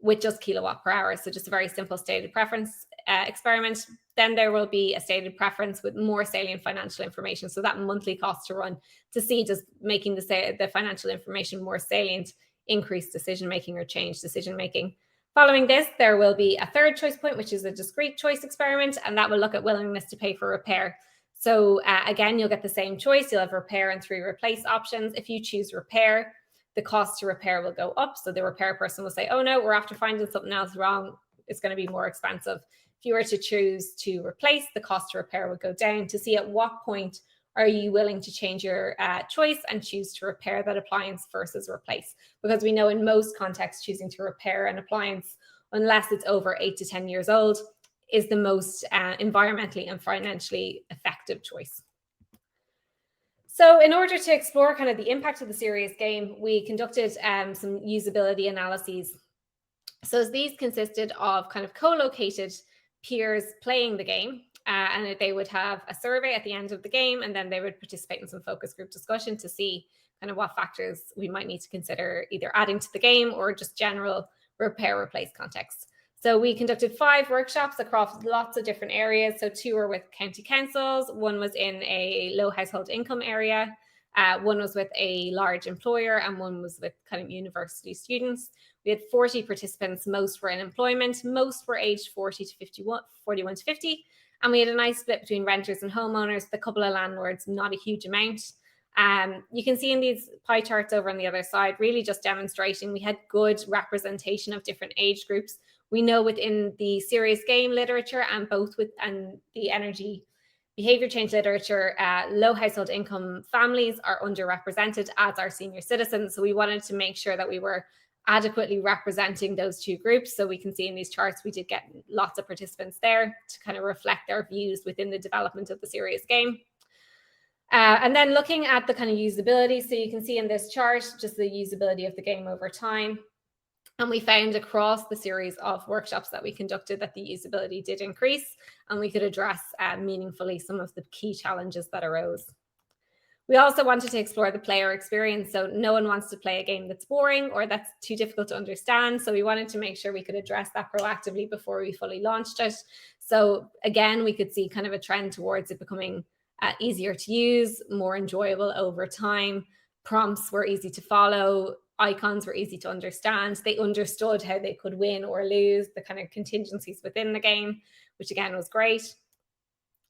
with just kilowatt per hour. So just a very simple stated preference experiment. Then there will be a stated preference with more salient financial information. So that monthly cost to run, to see does making the financial information more salient increase decision-making or change decision-making. Following this, there will be a third choice point, which is a discrete choice experiment, and that will look at willingness to pay for repair. So again, you'll get the same choice. You'll have repair and 3 replace options. If you choose repair, the cost to repair will go up. So the repair person will say, oh no, we're after finding something else wrong. It's going to be more expensive. If you were to choose to replace, the cost to repair would go down, to see at what point are you willing to change your choice and choose to repair that appliance versus replace? Because we know in most contexts, choosing to repair an appliance, unless it's over 8 to 10 years old, is the most environmentally and financially effective choice. So in order to explore kind of the impact of the serious game, we conducted some usability analyses. So these consisted of kind of co-located peers playing the game, and they would have a survey at the end of the game, and then they would participate in some focus group discussion to see kind of what factors we might need to consider either adding to the game or just general repair replace context. So we conducted 5 workshops across lots of different areas. So 2 were with county councils, 1 was in a low household income area, 1 was with a large employer, and 1 was with kind of university students. We had 40 participants, most were in employment, most were aged 41 to 50, and we had a nice split between renters and homeowners, the couple of landlords, not a huge amount. You can see in these pie charts over on the other side, really just demonstrating we had good representation of different age groups. We know within the serious game literature and the energy behavior change literature, low household income families are underrepresented, as are senior citizens. So we wanted to make sure that we were adequately representing those 2 groups. So we can see in these charts, we did get lots of participants there to kind of reflect their views within the development of the serious game. And then looking at the kind of usability, so you can see in this chart just the usability of the game over time. And we found across the series of workshops that we conducted that the usability did increase, and we could address meaningfully some of the key challenges that arose. We also wanted to explore the player experience. So no one wants to play a game that's boring or that's too difficult to understand. So we wanted to make sure we could address that proactively before we fully launched it. So again, we could see kind of a trend towards it becoming easier to use, more enjoyable over time. Prompts were easy to follow. Icons were easy to understand. They understood how they could win or lose, the kind of contingencies within the game, which again was great.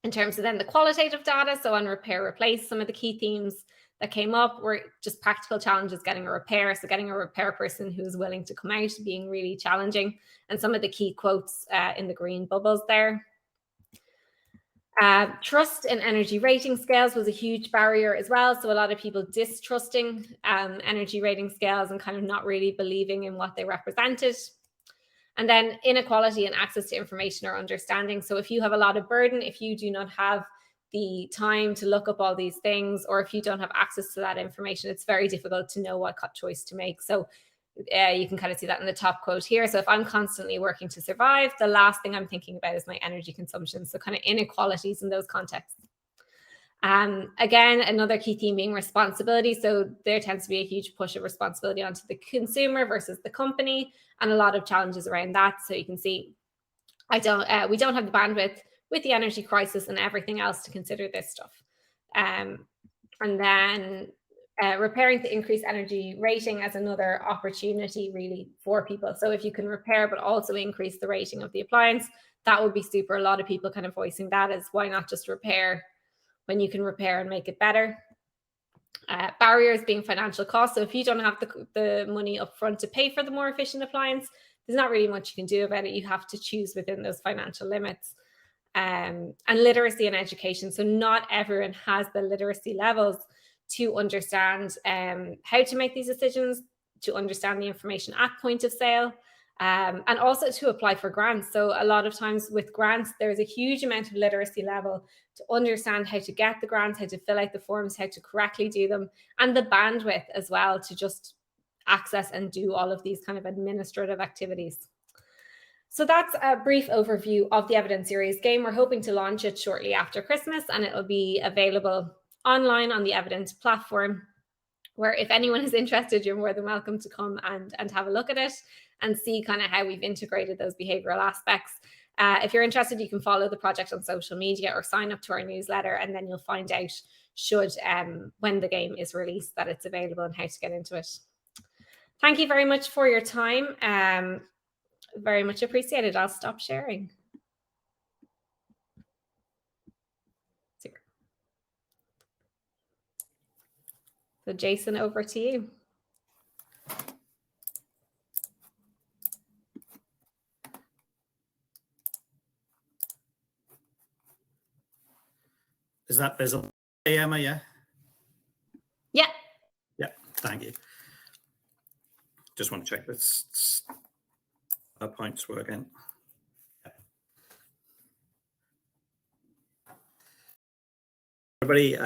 In terms of then the qualitative data, so on repair replace, some of the key themes that came up were just practical challenges getting a repair. So getting a repair person who's willing to come out being really challenging, and some of the key quotes in the green bubbles there. Trust in energy rating scales was a huge barrier as well. So a lot of people distrusting energy rating scales and kind of not really believing in what they represented. And then inequality and access to information or understanding. So if you have a lot of burden, if you do not have the time to look up all these things, or if you don't have access to that information, it's very difficult to know what choice to make. So you can kind of see that in the top quote here. So if I'm constantly working to survive, the last thing I'm thinking about is my energy consumption. So kind of inequalities in those contexts. Again, another key theme being responsibility. So there tends to be a huge push of responsibility onto the consumer versus the company, and a lot of challenges around that. So you can see we don't have the bandwidth with the energy crisis and everything else to consider this stuff. And then repairing to increase energy rating as another opportunity really for people. So if you can repair but also increase the rating of the appliance, that would be super. A lot of people kind of voicing that as, why not just repair when you can repair and make it better. Barriers being financial costs. So if you don't have the money up front to pay for the more efficient appliance, there's not really much you can do about it. You have to choose within those financial limits. And literacy and education. So not everyone has the literacy levels to understand how to make these decisions, to understand the information at point of sale, and also to apply for grants. So a lot of times with grants, there's a huge amount of literacy level to understand how to get the grants, how to fill out the forms, how to correctly do them, and the bandwidth as well to just access and do all of these kind of administrative activities. So that's a brief overview of the Evidence Series game. We're hoping to launch it shortly after Christmas, and it will be available online on the Evidence platform, where if anyone is interested, you're more than welcome to come and have a look at it and see kind of how we've integrated those behavioral aspects. If you're interested, you can follow the project on social media or sign up to our newsletter, and then you'll find out when the game is released that it's available and how to get into it. Thank you very much for your time. Very much appreciated. I'll stop sharing. Super. So Jason, over to you. Is that visible, Emma? Yeah. Yeah. Yeah. Thank you. Just want to check this. Our points working. Everybody,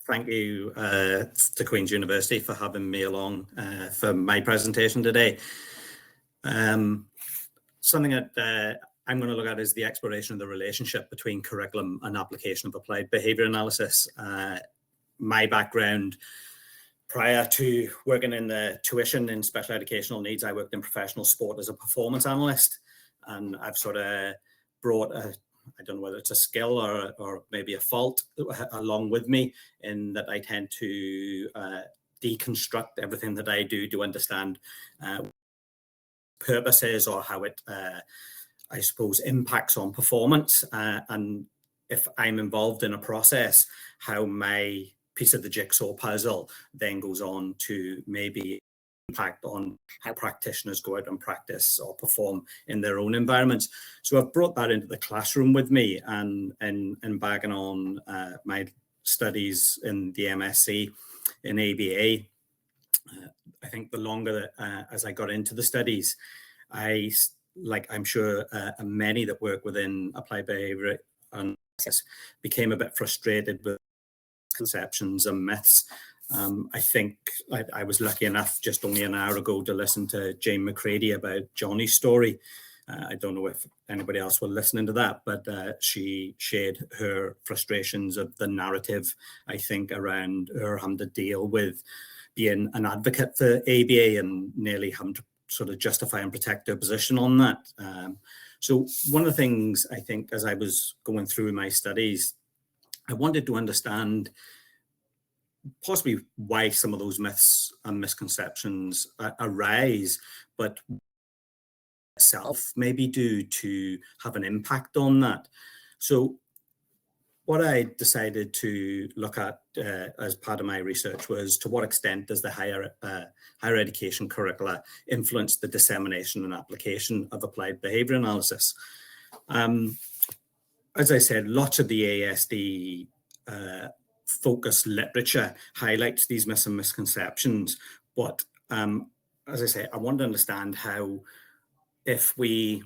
thank you to Queen's University for having me along for my presentation today. Something that I'm going to look at is the exploration of the relationship between curriculum and application of applied behaviour analysis. My background, prior to working in the tuition in special educational needs, I worked in professional sport as a performance analyst, and I've sort of brought I don't know whether it's a skill or maybe a fault along with me, in that I tend to deconstruct everything that I do to understand purposes, or how it I suppose impacts on performance, and if I'm involved in a process, how my piece of the jigsaw puzzle then goes on to maybe impact on how practitioners go out and practice or perform in their own environments. So I've brought that into the classroom with me, and bagging on my studies in the MSc in ABA. I think the longer as I got into the studies, I'm sure many that work within applied behaviour analysis became a bit frustrated with conceptions and myths. I think I was lucky enough just only an hour ago to listen to Jane McCready about Johnny's story. I don't know if anybody else was listening to that, but she shared her frustrations of the narrative, I think, around her having to deal with being an advocate for ABA and nearly having to sort of justify and protect their position on that. So one of the things I think, as I was going through my studies, I wanted to understand possibly why some of those myths and misconceptions arise, but itself maybe do to have an impact on that. So what I decided to look at as part of my research was, to what extent does the higher education curricula influence the dissemination and application of applied behaviour analysis? As I said, lots of the ASD focused literature highlights these myths and misconceptions, but as I say, I want to understand how, if we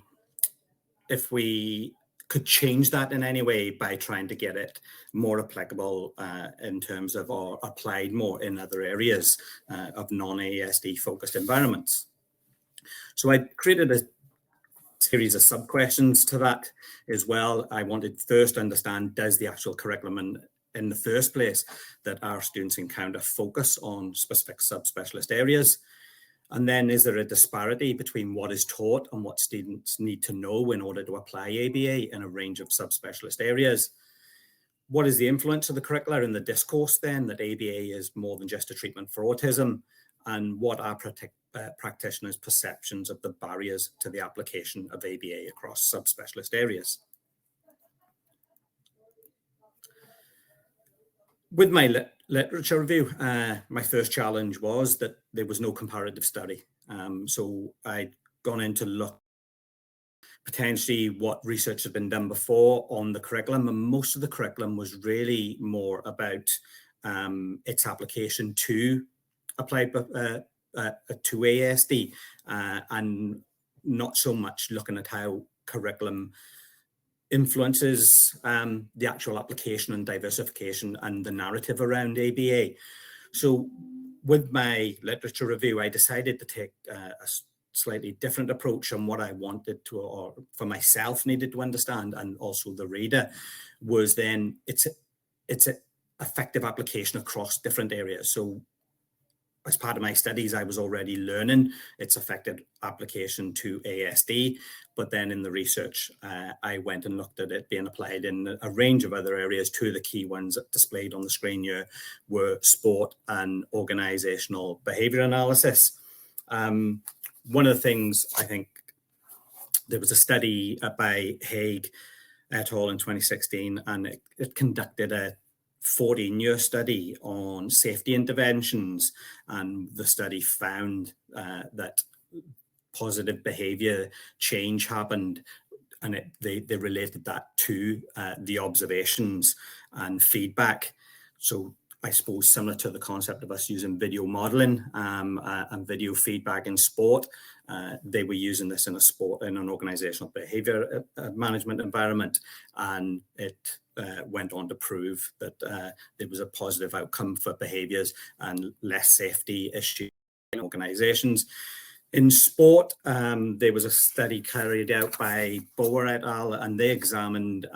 could change that in any way by trying to get it more applicable in terms of, or applied more in other areas of non-ASD focused environments. So I created a series of sub-questions to that as well. I wanted first to understand, does the actual curriculum in the first place that our students encounter focus on specific subspecialist areas? And then, is there a disparity between what is taught and what students need to know in order to apply ABA in a range of subspecialist areas? What is the influence of the curricula in the discourse then, that ABA is more than just a treatment for autism? And what are practitioners' perceptions of the barriers to the application of ABA across subspecialist areas? With my literature review, my first challenge was that there was no comparative study. So I'd gone in to look potentially what research had been done before on the curriculum, and most of the curriculum was really more about its application to applied to ASD, and not so much looking at how curriculum influences the actual application and diversification and the narrative around ABA. So with my literature review, I decided to take a slightly different approach on what I wanted to, or for myself needed to understand, and also the reader, was then it's an effective application across different areas. So as part of my studies, I was already learning its effective application to ASD, but then in the research, I went and looked at it being applied in a range of other areas. Two of the key ones displayed on the screen here were sport and organisational behaviour analysis. One of the things, I think, there was a study by Haig et al. In 2016, and it conducted a 14-year study on safety interventions, and the study found that positive behaviour change happened, and they related that to the observations and feedback. So I suppose similar to the concept of us using video modelling and video feedback in sport, they were using this in an organisational behaviour management environment, and it went on to prove that there was a positive outcome for behaviours and less safety issues in organisations. In sport, there was a study carried out by Boer et al., and they examined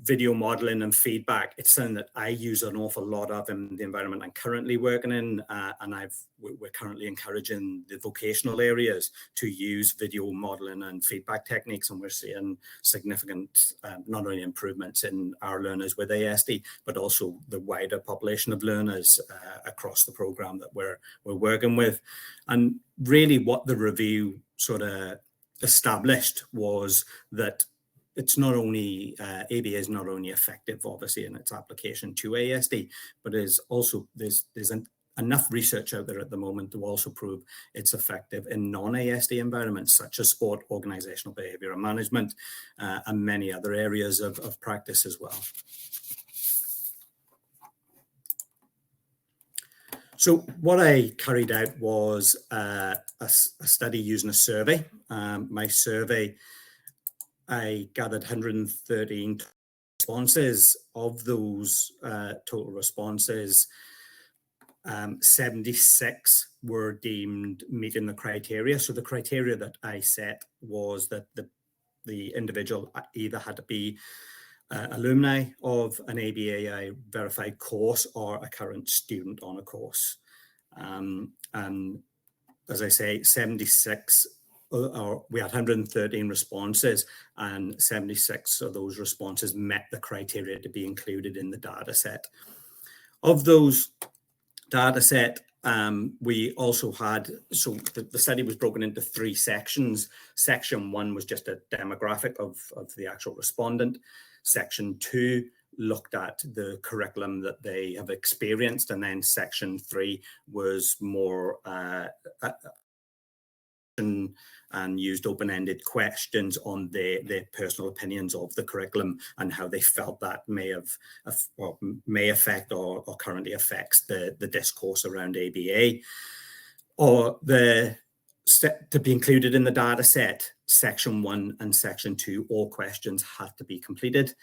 video modeling and feedback. It's something that I use an awful lot of in the environment I'm currently working in, and we're currently encouraging the vocational areas to use video modeling and feedback techniques, and we're seeing significant not only improvements in our learners with ASD, but also the wider population of learners across the program that we're working with. And really what the review sort of established was that it's not only, ABA is not only effective, obviously, in its application to ASD, but is also, there's enough research out there at the moment to also prove it's effective in non-ASD environments, such as sport, organizational behavior and management, and many other areas of practice as well. So what I carried out was a study using a survey. My survey, I gathered 113 responses. Of those total responses, 76 were deemed meeting the criteria. So the criteria that I set was that the individual either had to be alumni of an ABAI verified course or a current student on a course. And as I say, 76, we had 113 responses, and 76 of those responses met the criteria to be included in the data set. Of those data set, we also had, so the study was broken into 3 sections. Section 1 was just a demographic of the actual respondent. Section 2 looked at the curriculum that they have experienced, and then section 3 was more and used open-ended questions on their personal opinions of the curriculum and how they felt that may affect or currently affects the discourse around ABA. Or to be included in the data set, section 1 and section 2, all questions had to be completed.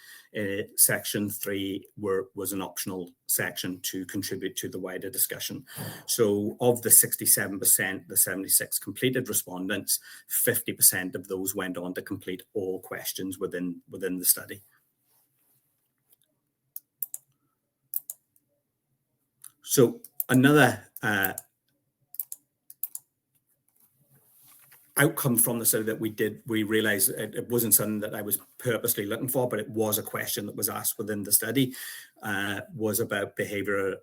Section 3 was an optional section to contribute to the wider discussion. So of the 67%, the 76 completed respondents, 50% of those went on to complete all questions within the study. So another outcome from the study that we realized it wasn't something that I was purposely looking for, but it was a question that was asked within the study, was about behavior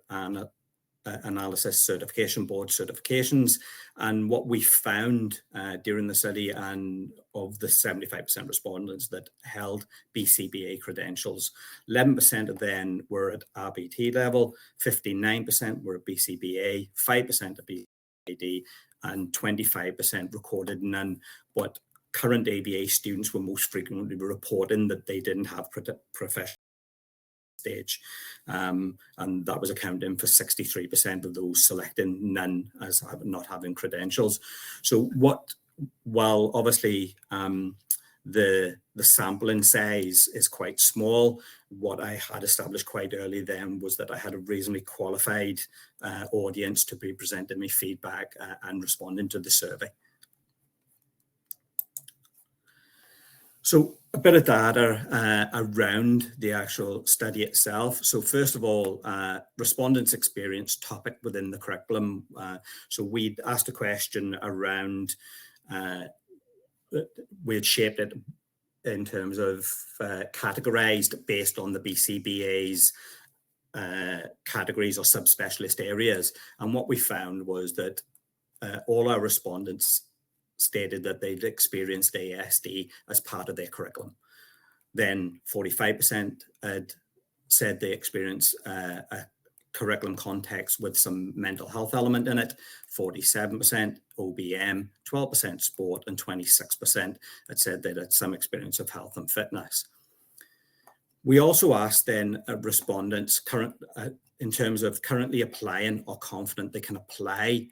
analysis certification board certifications. And what we found during the study, and of the 75% respondents that held BCBA credentials, 11% of them were at RBT level, 59% were at BCBA, 5% at BCBD, and 25% recorded none. But current ABA students were most frequently reporting that they didn't have professional stage, and that was accounting for 63% of those selecting none as not having credentials. So while obviously the sampling size is quite small, what I had established quite early then was that I had a reasonably qualified audience to be presenting me feedback and responding to the survey. So a bit of data around the actual study itself. So first of all, respondents' experience topic within the curriculum. So we'd asked a question around, we had shaped it in terms of categorized based on the BCBA's categories or subspecialist areas. And what we found was that all our respondents stated that they'd experienced ASD as part of their curriculum. Then 45% had said they experienced a curriculum context with some mental health element in it, 47% OBM, 12% sport, and 26% had said they had some experience of health and fitness. We also asked then respondents in terms of currently applying or confident they can apply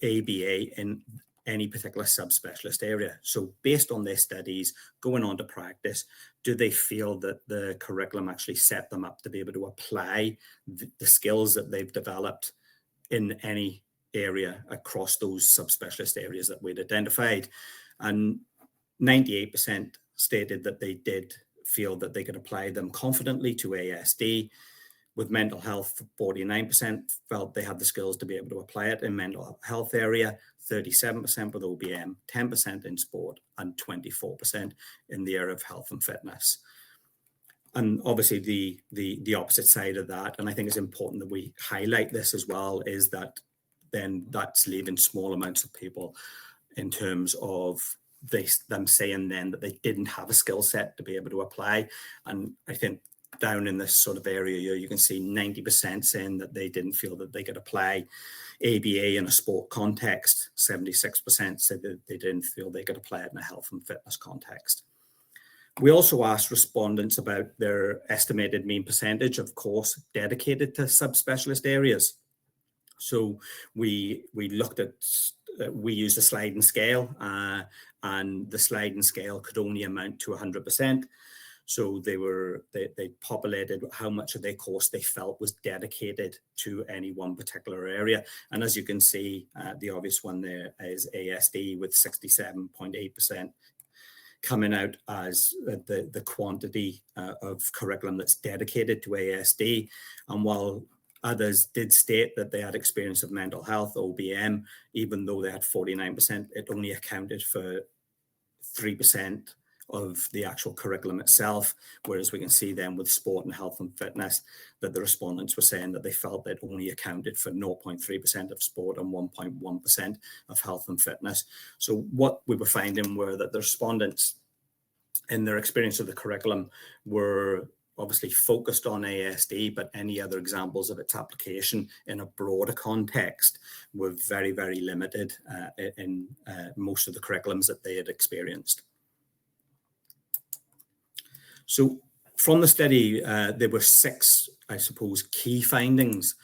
ABA in any particular subspecialist area. So based on their studies, going on to practice, do they feel that the curriculum actually set them up to be able to apply the skills that they've developed in any area across those subspecialist areas that we'd identified. And 98% stated that they did feel that they could apply them confidently to ASD. With mental health, 49% felt they had the skills to be able to apply it in mental health area, 37% with OBM, 10% in sport, and 24% in the area of health and fitness. And obviously the opposite side of that, and I think it's important that we highlight this as well, is that then that's leaving small amounts of people in terms of them saying then that they didn't have a skill set to be able to apply. And I think down in this sort of area here, you can see 90% saying that they didn't feel that they could apply ABA in a sport context. 76% said that they didn't feel they could apply it in a health and fitness context. We also asked respondents about their estimated mean percentage of course dedicated to subspecialist areas. So we looked at, we used a sliding scale, and the sliding scale could only amount to 100%. So they populated how much of their course they felt was dedicated to any one particular area. And as you can see, the obvious one there is ASD with 67.8% coming out as the quantity of curriculum that's dedicated to ASD. And while others did state that they had experience of mental health, OBM, even though they had 49%, it only accounted for 3% of the actual curriculum itself, whereas we can see then with sport and health and fitness that the respondents were saying that they felt that only accounted for 0.3% of sport and 1.1% of health and fitness. So what we were finding were that the respondents in their experience of the curriculum were obviously focused on ASD, but any other examples of its application in a broader context were very, very limited in most of the curriculums that they had experienced. So from the study, there were 6, I suppose, key findings.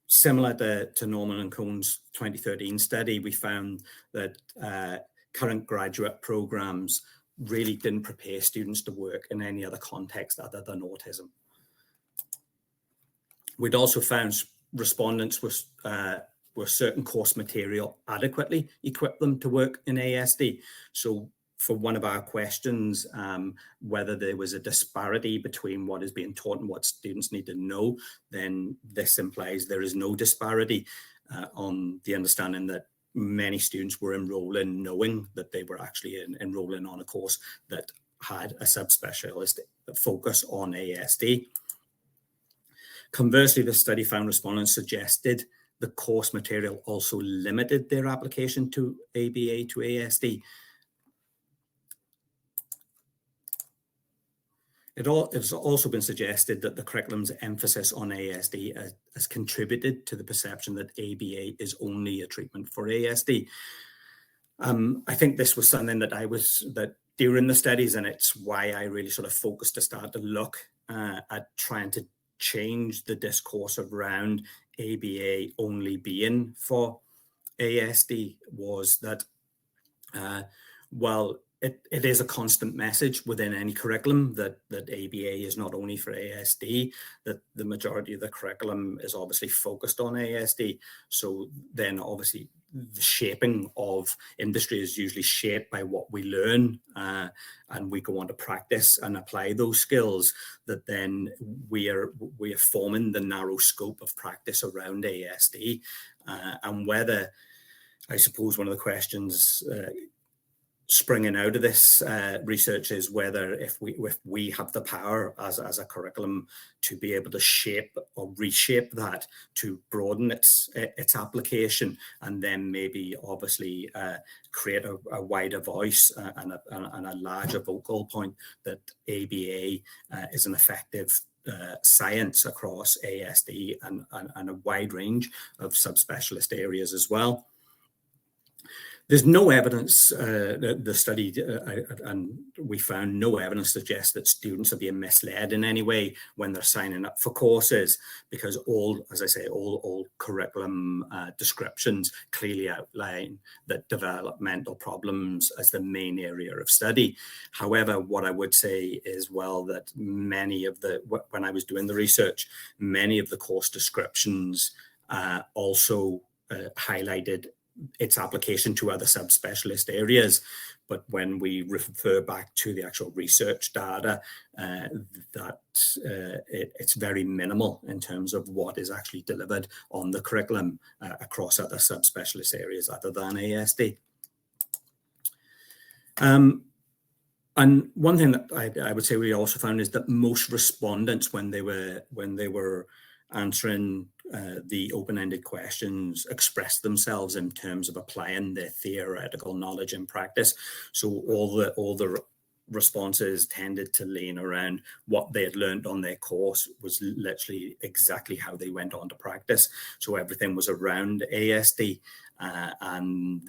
Similar to Norman and Cohn's 2013 study, we found that current graduate programs really didn't prepare students to work in any other context other than autism. We'd also found respondents were certain course material adequately equipped them to work in ASD. So for one of our questions, whether there was a disparity between what is being taught and what students need to know, then this implies there is no disparity on the understanding that many students were enrolling knowing that they were actually enrolling on a course that had a subspecialist focus on ASD. Conversely, the study found respondents suggested the course material also limited their application to ABA to ASD. It's also been suggested that the curriculum's emphasis on ASD has contributed to the perception that ABA is only a treatment for ASD. I think this was something that during the studies, and it's why I really sort of focused to start to look at trying to change the discourse around ABA only being for ASD, was that while it is a constant message within any curriculum that ABA is not only for ASD, that the majority of the curriculum is obviously focused on ASD. So then obviously the shaping of industry is usually shaped by what we learn, and we go on to practice and apply those skills, that then we are forming the narrow scope of practice around ASD. And whether, I suppose one of the questions springing out of this research is whether if we have the power as a curriculum to be able to shape or reshape that to broaden its application, and then maybe obviously create a wider voice and a larger vocal point that ABA is an effective science across ASD and a wide range of subspecialist areas as well. There's no evidence, the study, and we found no evidence suggests that students are being misled in any way when they're signing up for courses, because as I say, all curriculum descriptions clearly outline that developmental problems as the main area of study. However, what I would say is, well, that when I was doing the research, many of the course descriptions also highlighted its application to other subspecialist areas. But when we refer back to the actual research data, it's very minimal in terms of what is actually delivered on the curriculum across other subspecialist areas other than ASD. And one thing that I would say we also found is that most respondents, when they were answering the open-ended questions, expressed themselves in terms of applying their theoretical knowledge in practice. So all the responses tended to lean around what they had learned on their course was literally exactly how they went on to practice. So everything was around ASD, and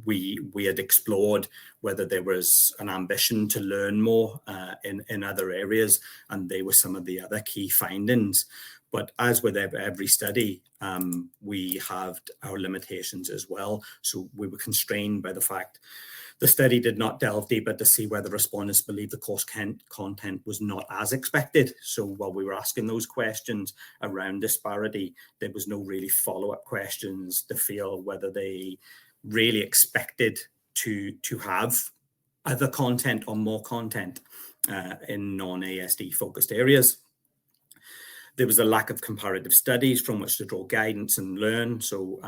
we had explored whether there was an ambition to learn more in other areas, and they were some of the other key findings. But as with every study, we have our limitations as well. So we were constrained by the fact the study did not delve deeper to see whether respondents believed the course content was not as expected. So while we were asking those questions around disparity, there was no really follow-up questions to feel whether they really expected to have other content or more content in non-ASD focused areas. There was a lack of comparative studies from which to draw guidance and learn. So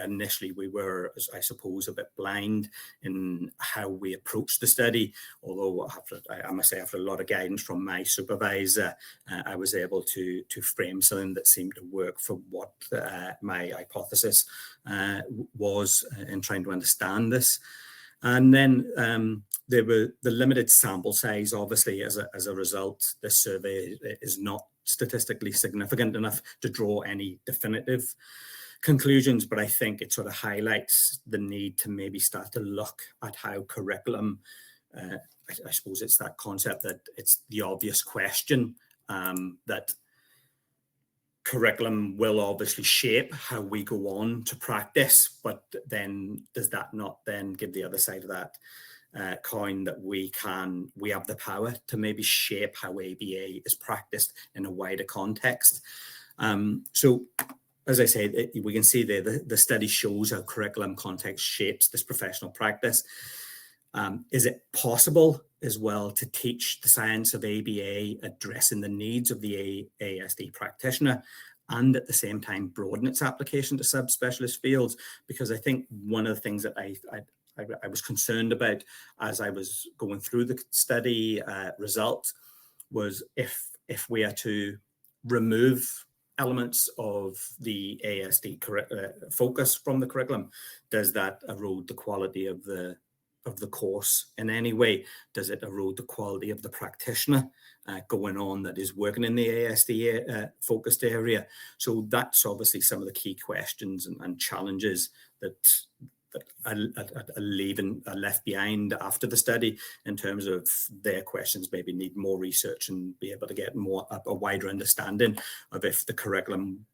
initially we were, I suppose, a bit blind in how we approached the study. Although I must say, after a lot of guidance from my supervisor, I was able to frame something that seemed to work for what my hypothesis was in trying to understand this. And then there were the limited sample size. Obviously, as a result, this survey is not statistically significant enough to draw any definitive conclusions, but I think it sort of highlights the need to maybe start to look at how curriculum, I suppose it's that concept that it's the obvious question that curriculum will obviously shape how we go on to practice, but then does that not then give the other side of that coin that we have the power to maybe shape how ABA is practiced in a wider context? So as I say, we can see there the study shows how curriculum context shapes this professional practice. Is it possible as well to teach the science of ABA addressing the needs of the ASD practitioner and at the same time broaden its application to subspecialist fields? Because I think one of the things that I was concerned about as I was going through the study results was if we are to remove elements of the ASD focus from the curriculum, does that erode the quality of the course in any way? Does it erode the quality of the practitioner going on that is working in the ASD focused area? So that's obviously some of the key questions and challenges that are left behind after the study in terms of their questions. Maybe need more research and be able to get a wider understanding of if the curriculum,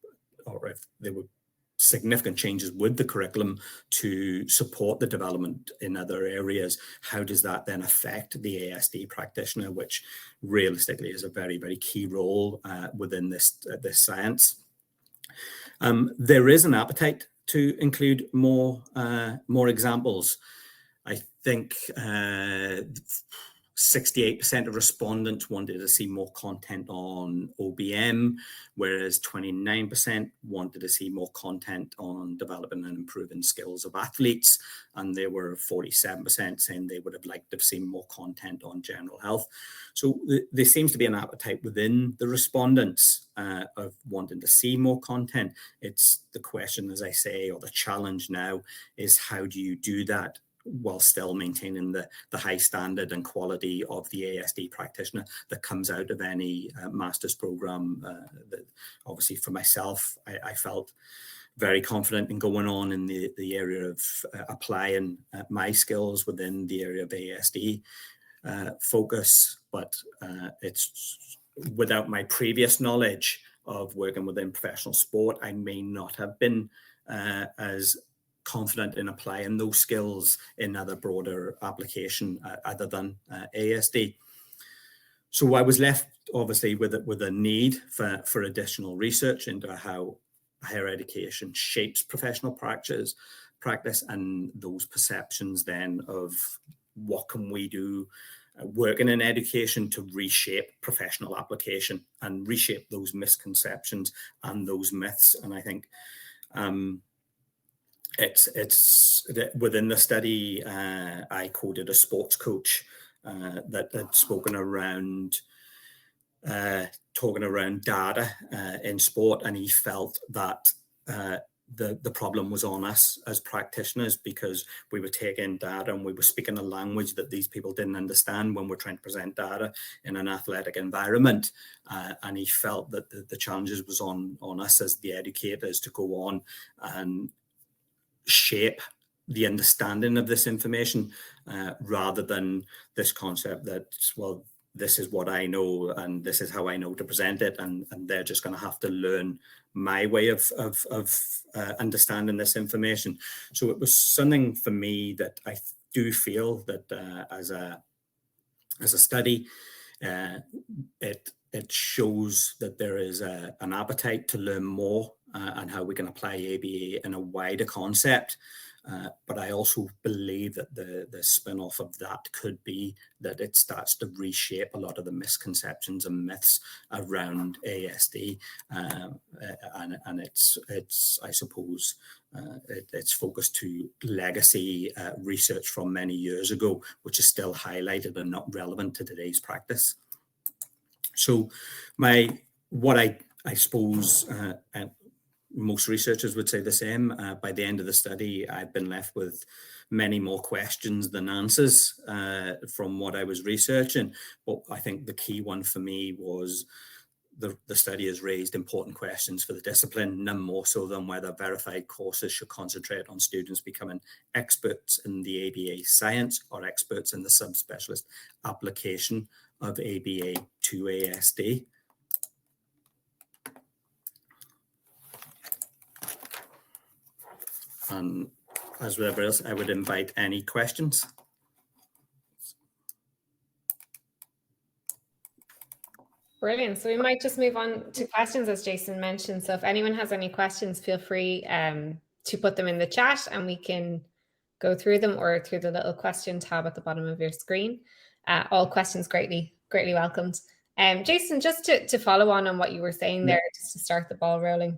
or if there were significant changes with the curriculum to support the development in other areas. How does that then affect the ASD practitioner, which realistically is a very, very key role within this science? There is an appetite to include more examples. I think 68% of respondents wanted to see more content on OBM, whereas 29% wanted to see more content on developing and improving skills of athletes. And there were 47% saying they would have liked to have seen more content on general health. So there seems to be an appetite within the respondents of wanting to see more content. It's the question, as I say, or the challenge now is how do you do that while still maintaining the high standard and quality of the ASD practitioner that comes out of any master's program. That obviously for myself, I felt very confident in going on in the area of applying my skills within the area of ASD focus, but it's without my previous knowledge of working within professional sport, I may not have been as confident in applying those skills in other broader application other than ASD. So I was left obviously with a need for additional research into how higher education shapes professional practice, and those perceptions then of what can we do working in education to reshape professional application and reshape those misconceptions and those myths. And I think it's within the study, I quoted a sports coach that had spoken around talking around data in sport, and he felt that the problem was on us as practitioners, because we were taking data and we were speaking a language that these people didn't understand when we're trying to present data in an athletic environment. And he felt that the challenges was on us as the educators to go on and shape the understanding of this information, rather than this concept that, well, this is what I know and this is how I know to present it, and they're just going to have to learn my way of understanding this information. So it was something for me that I do feel that as a study, it shows that there is an appetite to learn more and how we can apply ABA in a wider concept. But I also believe that the spin-off of that could be that it starts to reshape a lot of the misconceptions and myths around ASD, and it's I suppose it's focused to legacy research from many years ago, which is still highlighted and not relevant to today's practice. So what I suppose most researchers would say the same. By the end of the study, I've been left with many more questions than answers from what I was researching. But I think the key one for me was the study has raised important questions for the discipline, none more so than whether verified courses should concentrate on students becoming experts in the ABA science or experts in the subspecialist application of ABA to ASD. And as with everybody else, I would invite any questions. Brilliant. So we might just move on to questions, as Jason mentioned. So if anyone has any questions, feel free to put them in the chat and we can go through them, or through the little question tab at the bottom of your screen. All questions greatly welcomed. Jason, just to follow on what you were saying there, just to start the ball rolling.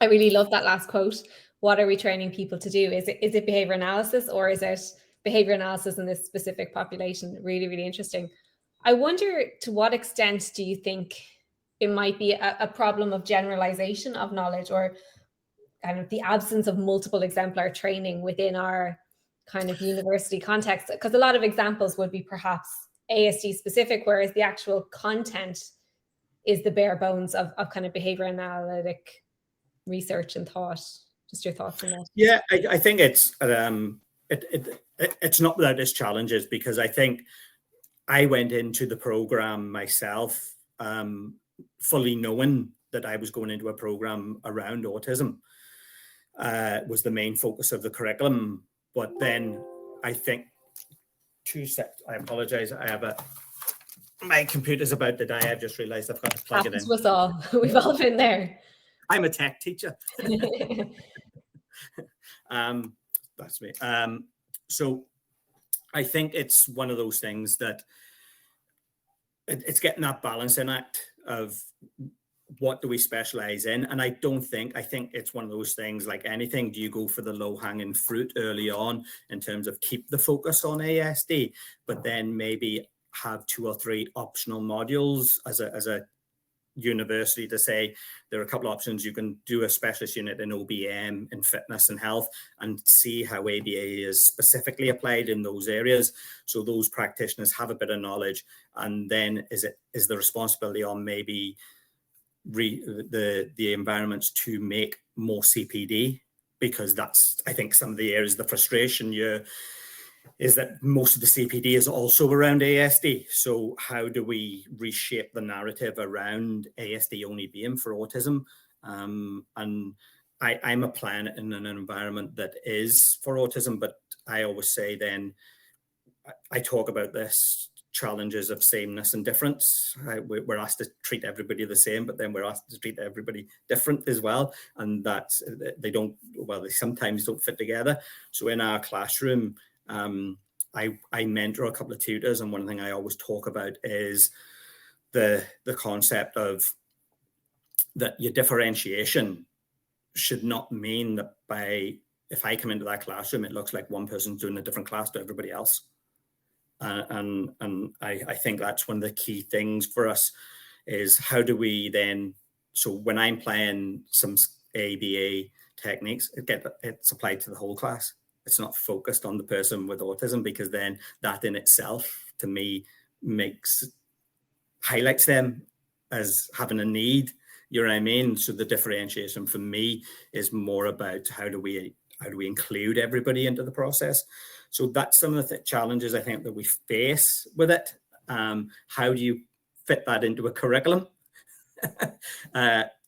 I really love that last quote. What are we training people to do? Is it behavior analysis, or is it behavior analysis in this specific population? Really, really interesting. I wonder, to what extent do you think it might be a problem of generalization of knowledge, or kind of the absence of multiple exemplar training within our kind of university context? Because a lot of examples would be perhaps ASD specific, whereas the actual content is the bare bones of kind of behavior analytic research and thought. Just your thoughts on that? Yeah, I think it's not without its challenges, because I think I went into the program myself fully knowing that I was going into a program around autism. Was the main focus of the curriculum. But then I think, 2 seconds, I apologize, my computer's about to die. I've just realized I've got to plug it in. Us all. We've all been there. I'm a tech teacher. That's me. So I think it's one of those things that it's getting that balancing act of what do we specialize in. And I think it's one of those things, like anything, do you go for the low-hanging fruit early on in terms of keep the focus on ASD, but then maybe have 2 or 3 optional modules as a university to say there are a couple of options. You can do a specialist unit in OBM, in fitness and health, and see how ABA is specifically applied in those areas, so those practitioners have a bit of knowledge. And then is the responsibility on maybe the environments to make more CPD, because that's, I think, some of the areas, the frustration here is that most of the CPD is also around ASD. So how do we reshape the narrative around ASD only being for autism? And I'm applying it in an environment that is for autism, but I always say then, I talk about this challenges of sameness and difference. We're asked to treat everybody the same, but then we're asked to treat everybody different as well. And that's, they sometimes don't fit together. So in our classroom, I mentor a couple of tutors, and one thing I always talk about is the concept of that your differentiation should not mean that if I come into that classroom, it looks like one person's doing a different class to everybody else. And I think that's one of the key things for us is how do we then, so when I'm playing some ABA techniques, it's applied to the whole class. It's not focused on the person with autism, because then that in itself, to me, highlights them as having a need. You know what I mean? So the differentiation for me is more about how do we include everybody into the process. So that's some of the challenges I think that we face with it. How do you fit that into a curriculum?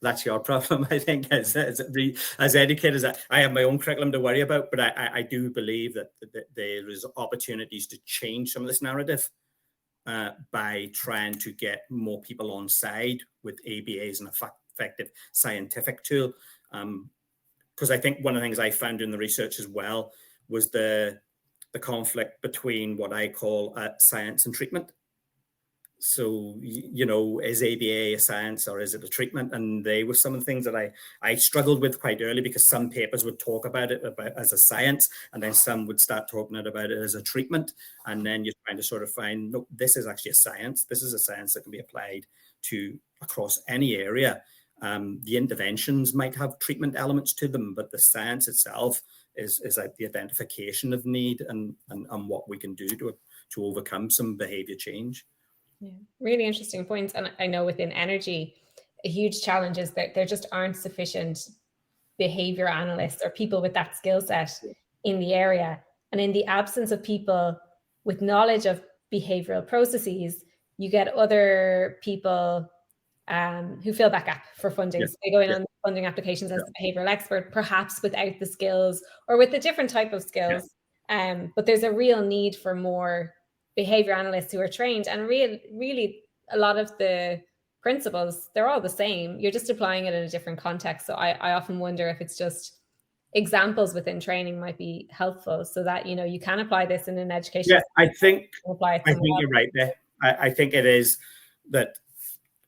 That's your problem, I think, as educators. I have my own curriculum to worry about, but I do believe that there is opportunities to change some of this narrative by trying to get more people on side with ABA as an effective scientific tool. Because I think one of the things I found in the research as well was the conflict between what I call science and treatment. So, is ABA a science or is it a treatment? And they were some of the things that I struggled with quite early, because some papers would talk about it as a science, and then some would start talking about it as a treatment. And then you're trying to sort of find, no, this is actually a science. This is a science that can be applied to across any area. The interventions might have treatment elements to them, but the science itself is like the identification of need and what we can do to overcome some behavior change. Yeah, really interesting points. And I know within energy, a huge challenge is that there just aren't sufficient behavior analysts or people with that skill set in the area. And in the absence of people with knowledge of behavioral processes, you get other people who fill that gap for funding. Yeah. So they go in on funding applications as the behavioral expert, perhaps without the skills or with a different type of skills. But there's a real need for more behavior analysts who are trained, and really a lot of the principles, they're all the same. You're just applying it in a different context. So I often wonder if it's just examples within training might be helpful, so that you can apply this in an education. Yeah, I think you're right there. I think it is that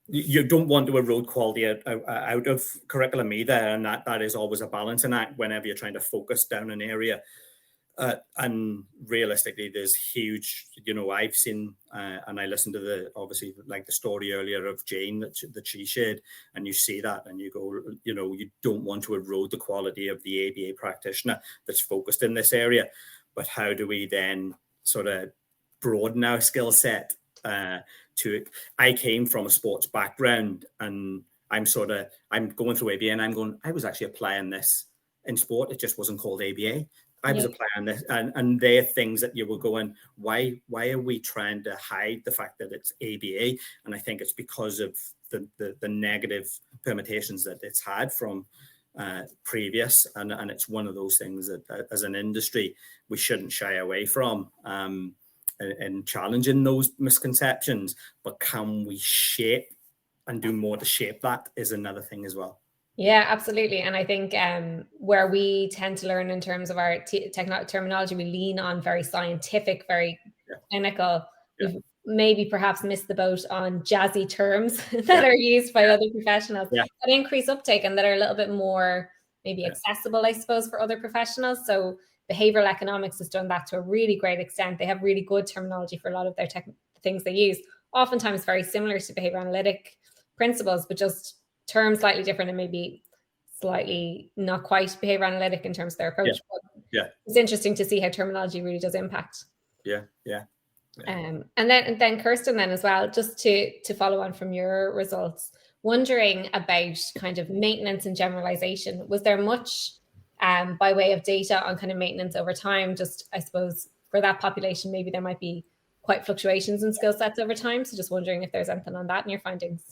you don't want to erode quality out of curriculum either, and that is always a balancing act whenever you're trying to focus down an area. And realistically, there's huge, I've seen, and I listened to obviously the story earlier of Jane that she shared, and you see that and you go, you don't want to erode the quality of the ABA practitioner that's focused in this area. But how do we then sort of broaden our skill set I came from a sports background, and I'm going through ABA and I was actually applying this in sport. It just wasn't called ABA. I was applying this, and they're things that you were going, why are we trying to hide the fact that it's ABA? And I think it's because of the negative permutations that it's had from previous, and it's one of those things that as an industry we shouldn't shy away from and challenging those misconceptions. But can we shape and do more to shape that is another thing as well. Yeah, absolutely. And I think where we tend to learn in terms of our terminology, we lean on very scientific, very clinical. We've maybe perhaps missed the boat on jazzy terms that are used by other professionals that increase uptake and that are a little bit more maybe accessible, I suppose, for other professionals. So behavioral economics has done that to a really great extent. They have really good terminology for a lot of their things they use, oftentimes very similar to behavior analytic principles, but just terms slightly different and maybe slightly not quite behavior analytic in terms of their approach. But it's interesting to see how terminology really does impact. And then Kirstin, then as well, just to follow on from your results, wondering about kind of maintenance and generalization. Was there much by way of data on kind of maintenance over time? Just, I suppose, for that population, maybe there might be quite fluctuations in skill sets over time. So just wondering if there's anything on that in your findings.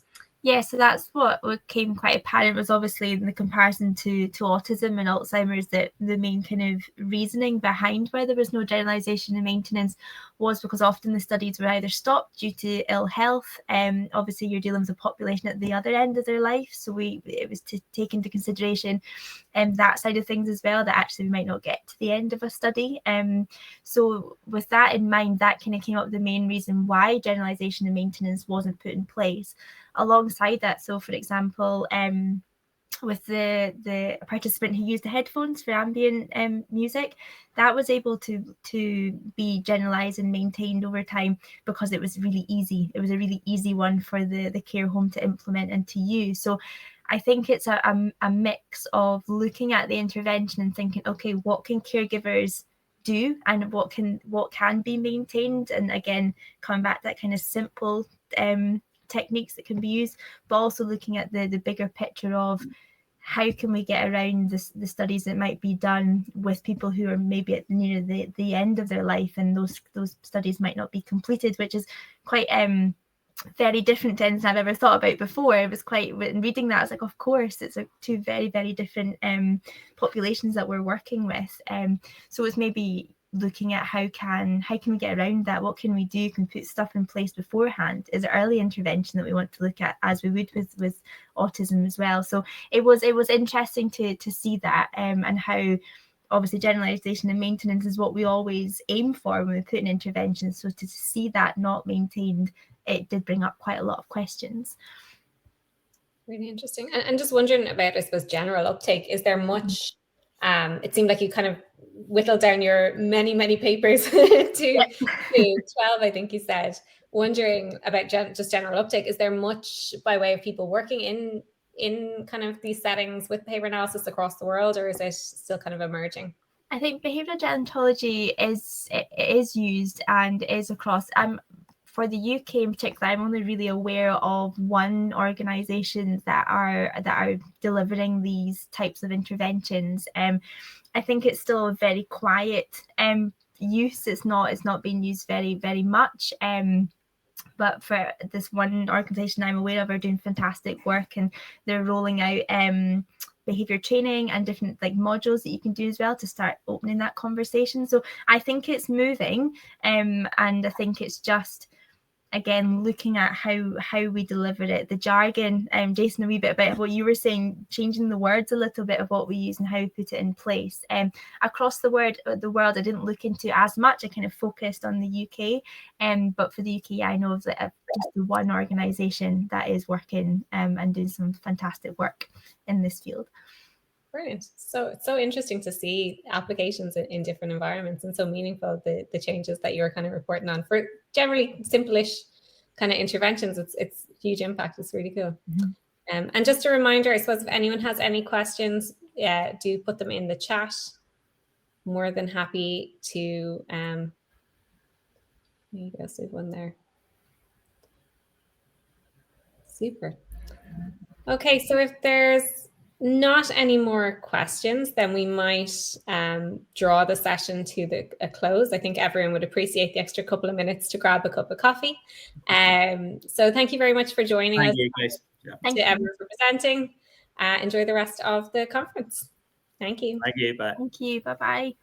Yeah, so that's what became quite apparent, was obviously in the comparison to autism and Alzheimer's, that the main kind of reasoning behind why there was no generalisation and maintenance was because often the studies were either stopped due to ill health. Obviously you're dealing with a population at the other end of their life, so it was to take into consideration that side of things as well, that actually we might not get to the end of a study. So with that in mind, that kind of came up the main reason why generalisation and maintenance wasn't put in place. Alongside that, so for example, with the participant who used the headphones for ambient music, that was able to be generalized and maintained over time because it was really easy. It was a really easy one for the care home to implement and to use. So I think it's a mix of looking at the intervention and thinking, okay, what can caregivers do and what can be maintained, and again coming back to that kind of simple techniques that can be used, but also looking at the bigger picture of how can we get around the studies that might be done with people who are maybe at near the end of their life, and those studies might not be completed, which is quite very different to anything I've ever thought about before. It was quite, reading that, I was like, of course, it's two very, very different populations that we're working with. So it's maybe looking at how can we get around that? What can we do? Can we put stuff in place beforehand? Is it early intervention that we want to look at, as we would with autism as well? So it was interesting to see that, and how obviously generalization and maintenance is what we always aim for when we put in interventions. So to see that not maintained, it did bring up quite a lot of questions. Really interesting. And just wondering about, I suppose, general uptake. Is there much, it seemed like you kind of whittled down your many papers to 12, I think you said. Wondering about just general uptake. Is there much by way of people working in kind of these settings with behavior analysis across the world, or is it still kind of emerging? I think behavioral gerontology is used and is across. For the UK in particular, I'm only really aware of one organisation that are delivering these types of interventions. I think it's still a very quiet use. It's not being used very much. But for this one organisation I'm aware of are doing fantastic work, and they're rolling out behaviour training and different modules that you can do as well to start opening that conversation. So I think it's moving, and I think it's just, again, looking at how we deliver it, the jargon. Jason, a wee bit about what you were saying, changing the words a little bit of what we use and how we put it in place. Across the world, I didn't look into as much. I kind of focused on the UK, but for the UK, I know of just the one organisation that is working and doing some fantastic work in this field. Brilliant. So it's so interesting to see applications in different environments, and so meaningful, the changes that you're kind of reporting on for generally simple-ish kind of interventions. It's huge impact. It's really cool. Mm-hmm. And just a reminder, I suppose, if anyone has any questions, do put them in the chat. More than happy to maybe I'll save one there. Super. Okay, so if there's not any more questions, then we might draw the session to a close. I think everyone would appreciate the extra couple of minutes to grab a cup of coffee. So thank you very much for joining us. Thank you, guys. Thank you everyone for presenting. Enjoy the rest of the conference. Thank you. Thank you. Bye. Thank you. Bye-bye.